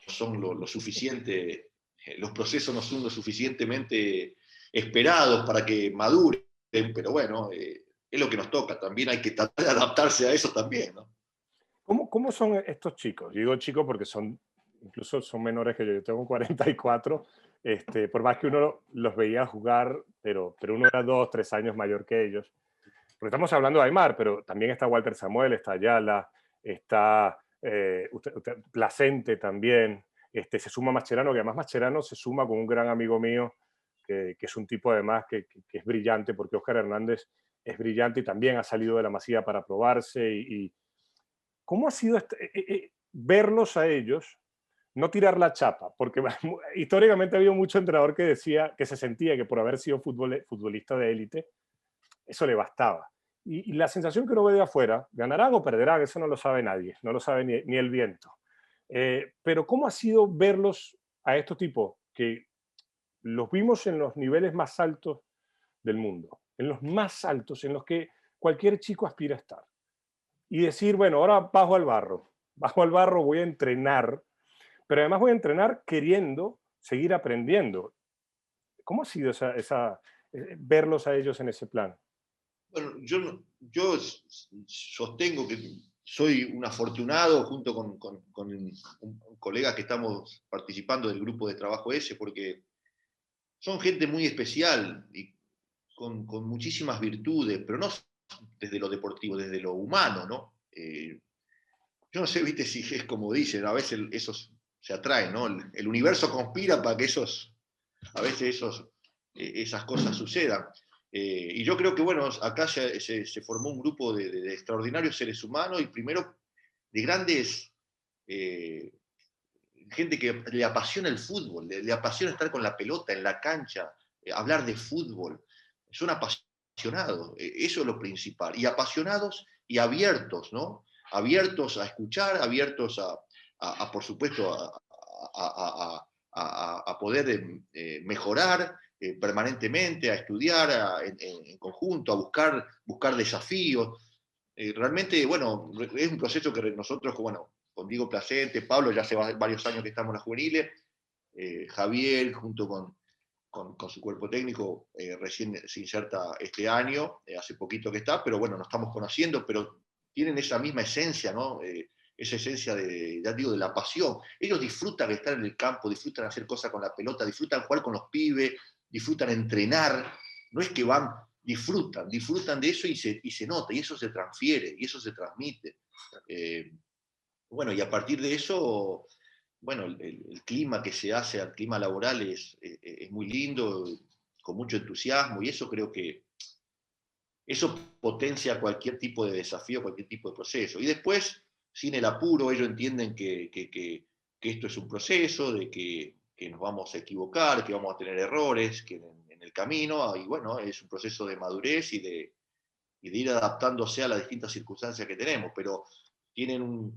son lo suficiente, los procesos no son lo suficientemente esperados para que maduren, pero bueno, es lo que nos toca, también hay que tratar de adaptarse a eso también, ¿no? ¿Cómo son estos chicos? Yo digo chicos porque incluso son menores que yo tengo 44, por más que uno los veía jugar, pero uno era 2, 3 años mayor que ellos. Porque estamos hablando de Aymar, pero también está Walter Samuel, está Ayala, está Placente también, se suma Mascherano, que además Mascherano se suma con un gran amigo mío, que es un tipo además que es brillante, porque Óscar Hernández es brillante y también ha salido de la Masía para probarse. ¿Cómo ha sido verlos a ellos no tirar la chapa? Porque históricamente ha habido mucho entrenador que decía que se sentía que por haber sido futbolista de élite, eso le bastaba. Y la sensación que uno ve de afuera, ganarán o perderán, eso no lo sabe nadie, no lo sabe ni el viento. Pero ¿cómo ha sido verlos a estos tipos que los vimos en los niveles más altos del mundo, en los más altos, en los que cualquier chico aspira a estar? Y decir, bueno, ahora bajo al barro, voy a entrenar, pero además voy a entrenar queriendo seguir aprendiendo. ¿Cómo ha sido verlos a ellos en ese plan? Bueno, yo sostengo que soy un afortunado junto con un colega que estamos participando del grupo de trabajo ese, porque son gente muy especial y con muchísimas virtudes, pero no desde lo deportivo, desde lo humano, ¿no? Yo no sé, viste, si es como dicen, a veces esos se atraen, ¿no? El universo conspira para que a veces esas cosas sucedan. Y yo creo que, bueno, acá se formó un grupo de extraordinarios seres humanos y primero de grandes, gente que le apasiona el fútbol, le apasiona estar con la pelota en la cancha, hablar de fútbol. Son apasionados, eso es lo principal. Y apasionados y abiertos, ¿no? Abiertos a escuchar, abiertos por supuesto, a poder mejorar permanentemente, a estudiar en conjunto, a buscar desafíos. Realmente, bueno, es un proceso que nosotros, bueno, con Diego Placente, Pablo, ya hace varios años que estamos en las juveniles, Javier, junto con su cuerpo técnico, recién se inserta este año, hace poquito que está, pero bueno, nos estamos conociendo, pero tienen esa misma esencia, ¿no? esa esencia ya digo, de la pasión. Ellos disfrutan de estar en el campo, disfrutan hacer cosas con la pelota, disfrutan jugar con los pibes, disfrutan entrenar. No es que van, disfrutan de eso y se nota, y eso se transfiere, y eso se transmite. Bueno, y a partir de eso, bueno, el clima que se hace, el clima laboral es muy lindo, con mucho entusiasmo, y eso creo que eso potencia cualquier tipo de desafío, cualquier tipo de proceso. Y después, sin el apuro, ellos entienden que esto es un proceso, de que nos vamos a equivocar, que vamos a tener errores que en el camino, y bueno, es un proceso de madurez y de ir adaptándose a las distintas circunstancias que tenemos, pero tienen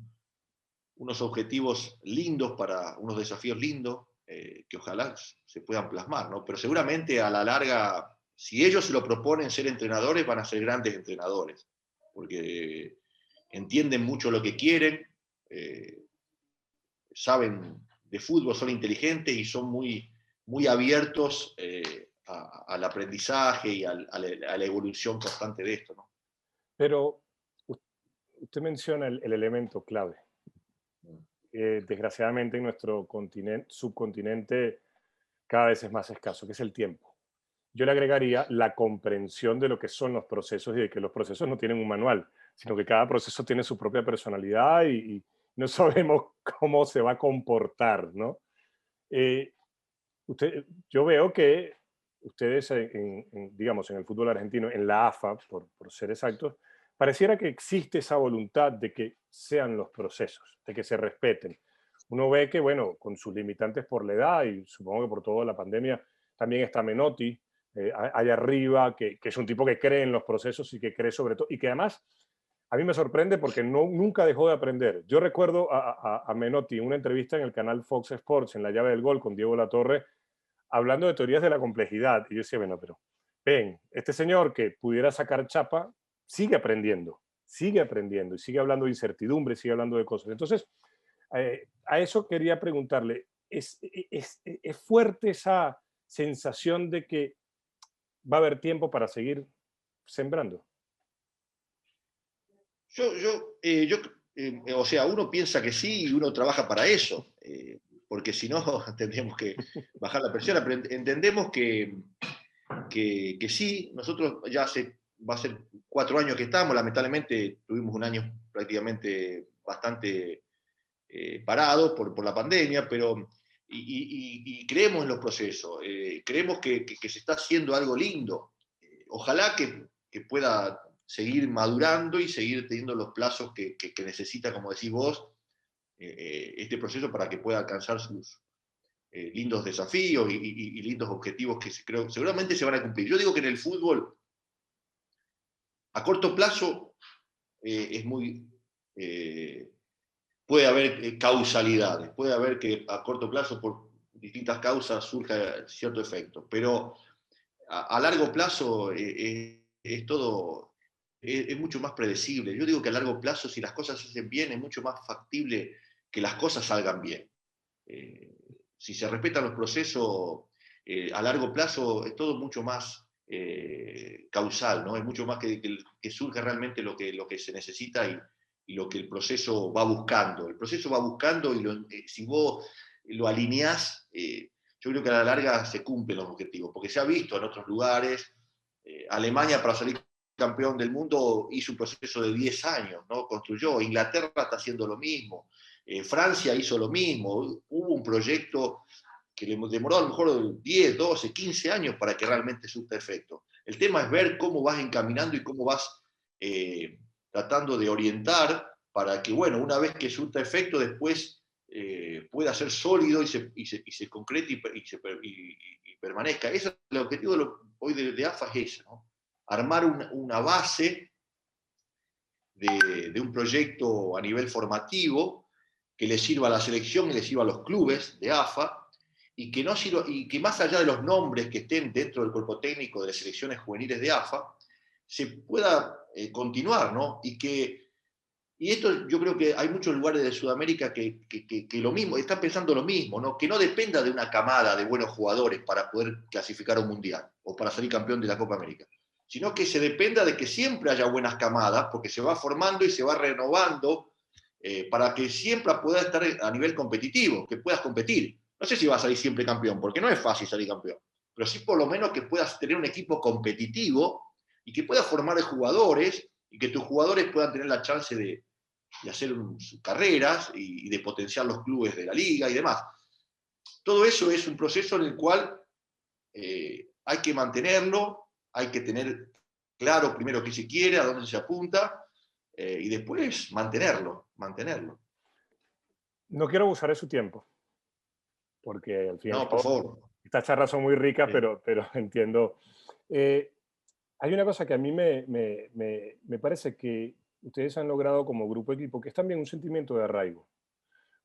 unos objetivos lindos, unos desafíos lindos, que ojalá se puedan plasmar, ¿no? Pero seguramente a la larga, si ellos se lo proponen ser entrenadores, van a ser grandes entrenadores, porque entienden mucho lo que quieren, saben de fútbol, son inteligentes y son muy abiertos al aprendizaje y a la evolución constante de esto, ¿no? Pero usted menciona el elemento clave. Desgraciadamente en nuestro subcontinente cada vez es más escaso, que es el tiempo. Yo le agregaría la comprensión de lo que son los procesos y de que los procesos no tienen un manual, sino que cada proceso tiene su propia personalidad y no sabemos cómo se va a comportar, ¿no? Eh, yo veo que ustedes, digamos, en el fútbol argentino, en la AFA, por ser exactos, pareciera que existe esa voluntad de que sean los procesos, de que se respeten. Uno ve que, bueno, con sus limitantes por la edad y supongo que por toda la pandemia, también está Menotti, allá arriba, que es un tipo que cree en los procesos y que cree sobre todo, y que además a mí me sorprende porque nunca dejó de aprender. Yo recuerdo a Menotti en una entrevista en el canal Fox Sports, en La Llave del Gol, con Diego Latorre, hablando de teorías de la complejidad. Y yo decía, bueno, pero ven, este señor que pudiera sacar chapa, sigue aprendiendo y sigue hablando de incertidumbre, sigue hablando de cosas. Entonces, a eso quería preguntarle, ¿es fuerte esa sensación de que va a haber tiempo para seguir sembrando? Yo, o sea, uno piensa que sí y uno trabaja para eso, porque si no tendríamos que bajar la presión, pero entendemos que sí, nosotros va a ser 4 años que estamos, lamentablemente tuvimos un año prácticamente bastante parado por la pandemia, pero y creemos en los procesos, creemos que se está haciendo algo lindo. Ojalá que pueda seguir madurando y seguir teniendo los plazos que necesita, como decís vos, este proceso para que pueda alcanzar sus lindos desafíos y lindos objetivos que creo seguramente se van a cumplir. Yo digo que en el fútbol, a corto plazo, es muy... puede haber causalidades, puede haber que a corto plazo por distintas causas surja cierto efecto, pero a largo plazo es todo, es mucho más predecible. Yo digo que a largo plazo, si las cosas se hacen bien, es mucho más factible que las cosas salgan bien. Si se respetan los procesos, a largo plazo es todo mucho más causal, ¿no? Es mucho más que surja realmente lo que se necesita y lo que el proceso va buscando. El proceso va buscando y si vos lo alineás, yo creo que a la larga se cumplen los objetivos, porque se ha visto en otros lugares, Alemania para salir campeón del mundo hizo un proceso de 10 años, ¿no? Construyó, Inglaterra está haciendo lo mismo, Francia hizo lo mismo, hubo un proyecto que le demoró a lo mejor 10, 12, 15 años para que realmente surta efecto. El tema es ver cómo vas encaminando y cómo vas tratando de orientar para que, bueno, una vez que surta efecto, después pueda ser sólido y se concrete y permanezca. Ese es el objetivo hoy de AFA, es ese, ¿no? Armar una base de un proyecto a nivel formativo que le sirva a la selección y le sirva a los clubes de AFA, y que, no sirva, y que más allá de los nombres que estén dentro del cuerpo técnico de las selecciones juveniles de AFA, se pueda continuar, ¿no? Y esto yo creo que hay muchos lugares de Sudamérica que lo mismo, están pensando lo mismo, ¿no? Que no dependa de una camada de buenos jugadores para poder clasificar a un mundial o para salir campeón de la Copa América, sino que se dependa de que siempre haya buenas camadas, porque se va formando y se va renovando para que siempre puedas estar a nivel competitivo, que puedas competir. No sé si vas a salir siempre campeón, porque no es fácil salir campeón, pero sí por lo menos que puedas tener un equipo competitivo y que puedas formar jugadores y que tus jugadores puedan tener la chance de hacer sus carreras y de potenciar los clubes de la liga y demás. Todo eso es un proceso en el cual hay que mantenerlo, hay que tener claro primero qué se quiere, a dónde se apunta, y después mantenerlo. No quiero abusar de su tiempo, porque al fin y al No, por cabo, favor. estas charlas son muy ricas, Sí. pero entiendo. Eh, Hay una cosa que a mí me parece que ustedes han logrado como grupo equipo, que es también un sentimiento de arraigo.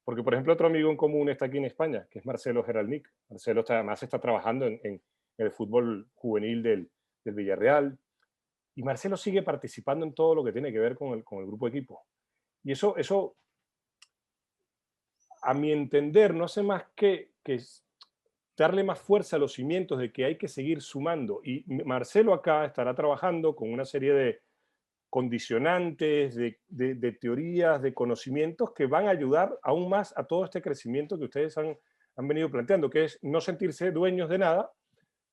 Porque, por ejemplo, otro amigo en común está aquí en España, que es Marcelo Geralnik. Marcelo además está trabajando en el fútbol juvenil del Villarreal. Y Marcelo sigue participando en todo lo que tiene que ver con el grupo equipo. Y eso, a mi entender, no hace más que darle más fuerza a los cimientos de que hay que seguir sumando. Y Marcelo acá estará trabajando con una serie de condicionantes, de teorías, de conocimientos que van a ayudar aún más a todo este crecimiento que ustedes han venido planteando, que es no sentirse dueños de nada,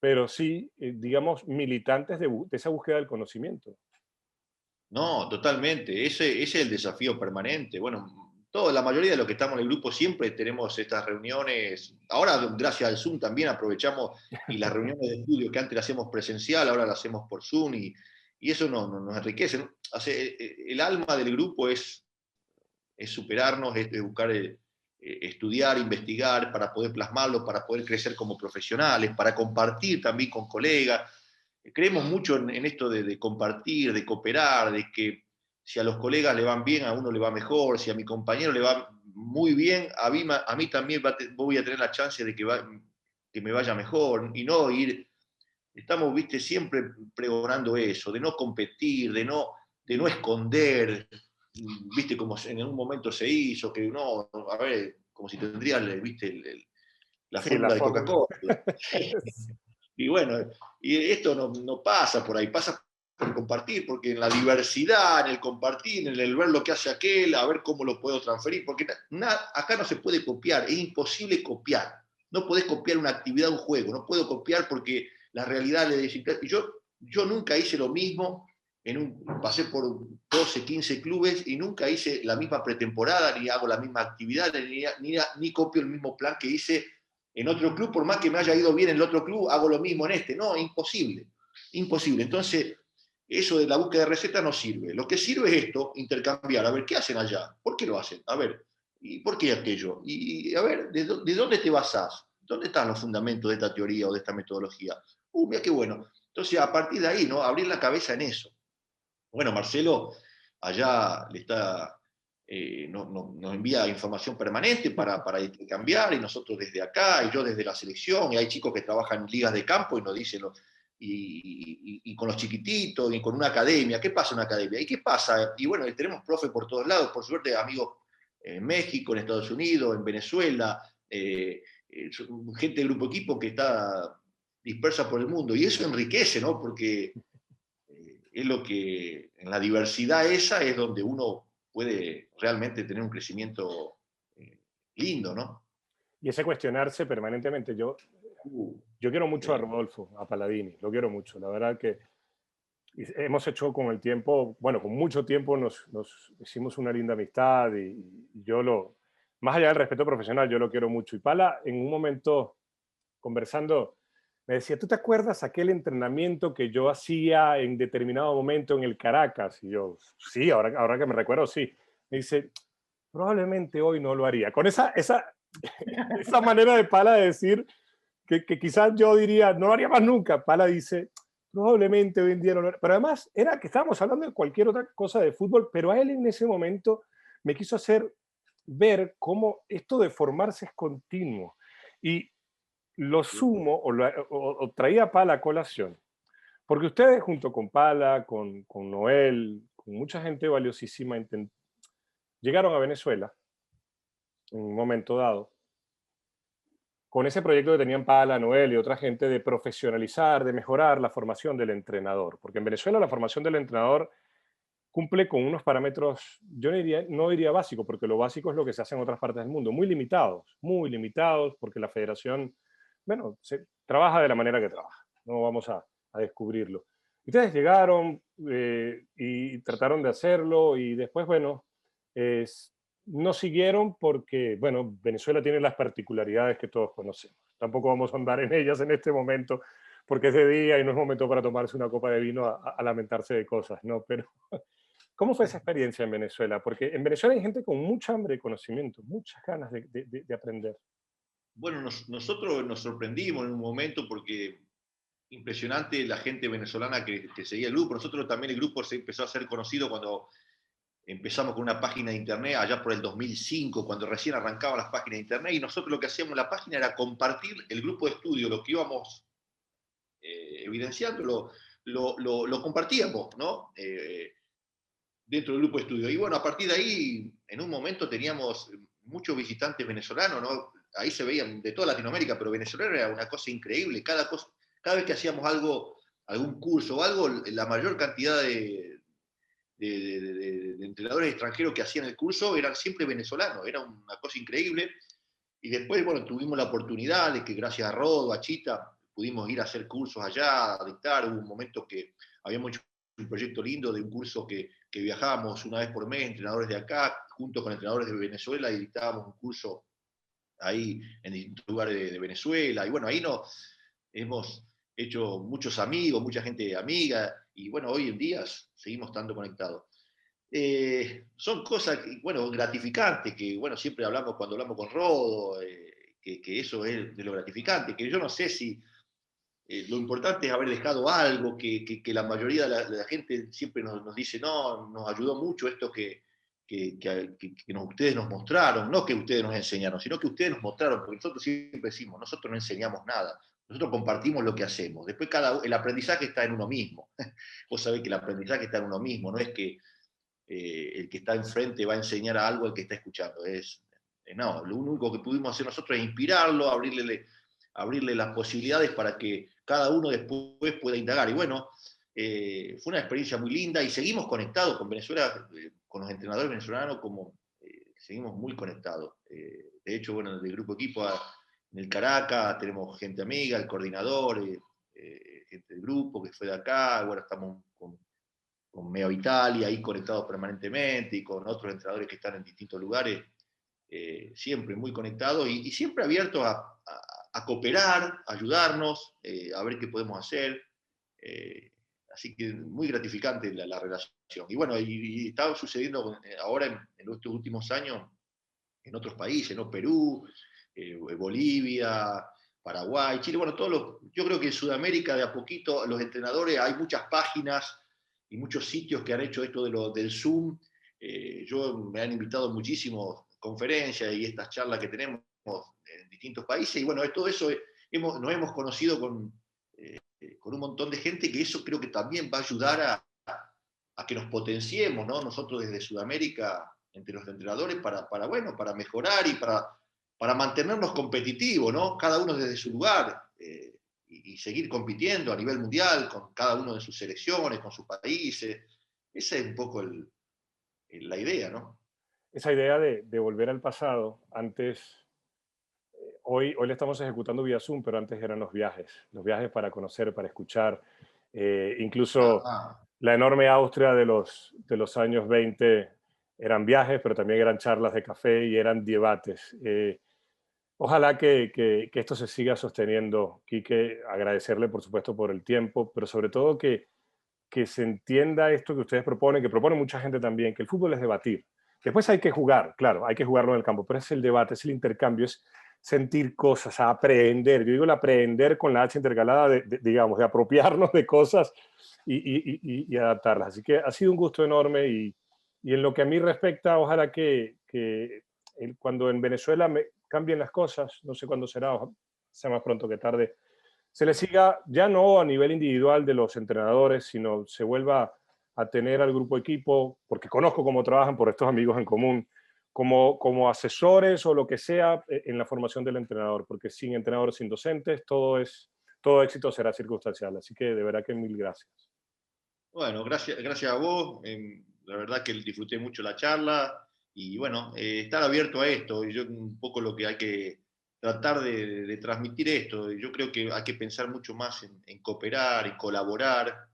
pero sí, digamos, militantes de esa búsqueda del conocimiento. No, totalmente. Ese es el desafío permanente. Bueno, la mayoría de los que estamos en el grupo siempre tenemos estas reuniones. Ahora, gracias al Zoom, también aprovechamos y las reuniones de estudio que antes las hacemos presencial, ahora las hacemos por Zoom y eso nos enriquece, ¿no? El alma del grupo es superarnos, es buscar estudiar, investigar para poder plasmarlo, para poder crecer como profesionales, para compartir también con colegas. Creemos mucho en esto de compartir, de cooperar, de que si a los colegas le van bien, a uno le va mejor, si a mi compañero le va muy bien, a mí también voy a tener la chance de que me vaya mejor y no ir. Estamos, viste, siempre pregonando eso, de no competir, de no esconder, viste, como en un momento se hizo, que no, a ver, como si tendría, viste, la Sí, la fórmula de fórmula. Coca-Cola. Y bueno, y esto no pasa por ahí, pasa por compartir, porque en la diversidad, en el compartir, en el ver lo que hace aquel, a ver cómo lo puedo transferir, porque acá no se puede copiar, es imposible copiar. No podés copiar una actividad, un juego, no puedo copiar porque la realidad le dice. Yo nunca hice lo mismo, pasé por 12, 15 clubes y nunca hice la misma pretemporada, ni hago la misma actividad, ni copio el mismo plan que hice en otro club, por más que me haya ido bien en el otro club, hago lo mismo en este. No, imposible. Imposible. Entonces, eso de la búsqueda de receta no sirve. Lo que sirve es esto, intercambiar. A ver, ¿qué hacen allá? ¿Por qué lo hacen? A ver, ¿y por qué aquello? Y a ver, ¿de dónde te basás? ¿Dónde están los fundamentos de esta teoría o de esta metodología? Mira qué bueno. Entonces, a partir de ahí, ¿no? Abrir la cabeza en eso. Bueno, Marcelo allá nos envía información permanente para intercambiar, y nosotros desde acá, y yo desde la selección, y hay chicos que trabajan en ligas de campo y nos dicen, y con los chiquititos, y con una academia, ¿qué pasa en una academia? ¿Y qué pasa? Y bueno, tenemos profe por todos lados, por suerte amigos en México, en Estados Unidos, en Venezuela, gente del grupo equipo que está dispersa por el mundo, y eso enriquece, ¿no? Porque es lo que, en la diversidad esa es donde uno puede realmente tener un crecimiento lindo, ¿no? Y ese cuestionarse permanentemente. Uh, Yo quiero mucho a sí. Rodolfo, a Paladini, lo quiero mucho. La verdad que hemos hecho con el tiempo, bueno, con mucho tiempo nos hicimos una linda amistad y yo más allá del respeto profesional, yo lo quiero mucho. Y Pala, en un momento conversando, me decía, ¿tú te acuerdas aquel entrenamiento que yo hacía en determinado momento en el Caracas? Y yo, sí, ahora que me recuerdo, sí. Me dice, probablemente hoy no lo haría. Con esa manera de Pala de decir que quizás yo diría, no lo haría más nunca. Pala dice, probablemente hoy en día no lo haría. Pero además era que estábamos hablando de cualquier otra cosa de fútbol, pero a él en ese momento me quiso hacer ver cómo esto de formarse es continuo. Y lo sumo o traía Pala a colación, porque ustedes junto con Pala, con Noel, con mucha gente valiosísima, llegaron a Venezuela en un momento dado, con ese proyecto que tenían Pala, Noel y otra gente de profesionalizar, de mejorar la formación del entrenador, porque en Venezuela la formación del entrenador cumple con unos parámetros, yo no diría básico, porque lo básico es lo que se hace en otras partes del mundo, muy limitados, porque la federación, bueno, se trabaja de la manera que trabaja, no vamos a descubrirlo. Ustedes llegaron y trataron de hacerlo y después, bueno, es- no siguieron porque, bueno, Venezuela tiene las particularidades que todos conocemos. Tampoco vamos a andar en ellas en este momento, porque es de día y no es momento para tomarse una copa de vino a lamentarse de cosas, ¿no? Pero, ¿cómo fue esa experiencia en Venezuela? Porque en Venezuela hay gente con mucha hambre de conocimiento, muchas ganas de aprender. Bueno, nosotros nos sorprendimos en un momento porque impresionante la gente venezolana que seguía el grupo. Nosotros también el grupo se empezó a ser conocido cuando empezamos con una página de internet allá por el 2005, cuando recién arrancaban las páginas de internet, y nosotros lo que hacíamos en la página era compartir el grupo de estudio, lo que íbamos evidenciando, lo compartíamos, ¿no? Dentro del grupo de estudio. Y bueno, a partir de ahí, en un momento teníamos muchos visitantes venezolanos, ¿no? Ahí se veían de toda Latinoamérica, pero venezolano era una cosa increíble. Cada vez que hacíamos algo, algún curso o algo, la mayor cantidad de entrenadores extranjeros que hacían el curso eran siempre venezolanos, era una cosa increíble. Y después, bueno, tuvimos la oportunidad de que gracias a Rodo, a Chita, pudimos ir a hacer cursos allá, a dictar. Hubo un momento que habíamos hecho un proyecto lindo de un curso que viajábamos una vez por mes, entrenadores de acá, junto con entrenadores de Venezuela, y dictábamos un curso ahí en distintos lugares de Venezuela. Y bueno, ahí hemos hecho muchos amigos, mucha gente amiga, y bueno, hoy en día seguimos estando conectados. Son cosas, bueno, gratificantes, que bueno, siempre hablamos cuando hablamos con Rodo, que eso es de lo gratificante, que yo no sé si lo importante es haber dejado algo, que la mayoría de la gente siempre nos dice, no, nos ayudó mucho esto ustedes nos mostraron, no que ustedes nos enseñaron, sino que ustedes nos mostraron, porque nosotros siempre decimos, nosotros no enseñamos nada, nosotros compartimos lo que hacemos, después el aprendizaje está en uno mismo. Vos sabés que el aprendizaje está en uno mismo, no es que el que está enfrente va a enseñar algo al que está escuchando. No, lo único que pudimos hacer nosotros es inspirarlo, abrirle las posibilidades para que cada uno después pueda indagar. Y bueno, fue una experiencia muy linda y seguimos conectados con Venezuela, con los entrenadores venezolanos, como seguimos muy conectados. De hecho, bueno, del grupo equipo en el Caracas tenemos gente amiga, el coordinador, gente del grupo que fue de acá, bueno, estamos con Meo Italia, ahí conectados permanentemente, y con otros entrenadores que están en distintos lugares, siempre muy conectados y siempre abiertos a cooperar, a ayudarnos, a ver qué podemos hacer. Así que muy gratificante la relación. Y bueno, y está sucediendo ahora en estos últimos años en otros países, ¿no? Perú, Bolivia, Paraguay, Chile, bueno, yo creo que en Sudamérica de a poquito los entrenadores, hay muchas páginas y muchos sitios que han hecho esto del Zoom. Me han invitado muchísimos conferencias y estas charlas que tenemos en distintos países, y bueno, todo eso nos hemos conocido con un montón de gente, que eso creo que también va a ayudar a que nos potenciemos, ¿no? Nosotros desde Sudamérica, entre los entrenadores, bueno, para mejorar y para mantenernos competitivos, ¿no? Cada uno desde su lugar, y seguir compitiendo a nivel mundial con cada uno de sus selecciones, con sus países. Esa es un poco la idea, ¿no? Esa idea de volver al pasado, antes, hoy le estamos ejecutando vía Zoom, pero antes eran los viajes para conocer, para escuchar, incluso Ah, la enorme Austria de los años 20 eran viajes, pero también eran charlas de café y eran debates. Ojalá que esto se siga sosteniendo, Quique, agradecerle por supuesto por el tiempo, pero sobre todo que se entienda esto que ustedes proponen, que propone mucha gente también, que el fútbol es debatir. Después hay que jugar, claro, hay que jugarlo en el campo, pero es el debate, es el intercambio, es sentir cosas, aprender. Yo digo el aprender con la H intercalada, digamos, de apropiarnos de cosas y adaptarlas. Así que ha sido un gusto enorme y en lo que a mí respecta, ojalá cuando en Venezuela cambien las cosas, no sé cuándo será, sea más pronto que tarde, se le siga, ya no a nivel individual de los entrenadores, sino se vuelva a tener al grupo equipo, porque conozco cómo trabajan por estos amigos en común, como asesores o lo que sea en la formación del entrenador, porque sin entrenadores, sin docentes, todo éxito será circunstancial. Así que de verdad que mil gracias. bueno, gracias a vos. La verdad que disfruté mucho la charla y bueno, estar abierto a esto. Y yo un poco lo que hay que tratar de transmitir esto. Yo creo que hay que pensar mucho más en cooperar, en colaborar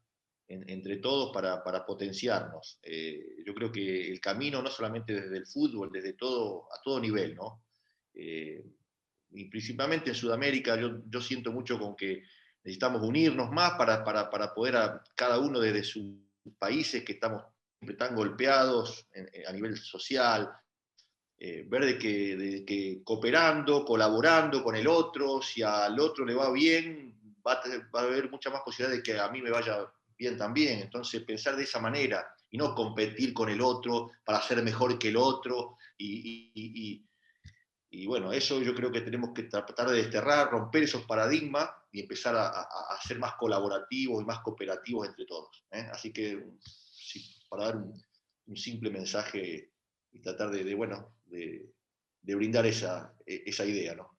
entre todos para potenciarnos. Yo creo que el camino no solamente desde el fútbol, desde todo, a todo nivel, ¿no? Eh, y principalmente en Sudamérica, yo siento mucho con que necesitamos unirnos más para poder cada uno desde sus países que estamos siempre tan golpeados a nivel social, ver de que cooperando, colaborando con el otro, si al otro le va bien, va a haber mucha más posibilidad de que a mí me vaya bien también. Entonces, pensar de esa manera y no competir con el otro para ser mejor que el otro. Y bueno, eso yo creo que tenemos que tratar de desterrar, romper esos paradigmas y empezar a ser más colaborativos y más cooperativos entre todos. Así que, sí, para dar un simple mensaje y tratar bueno, de brindar esa idea, ¿no?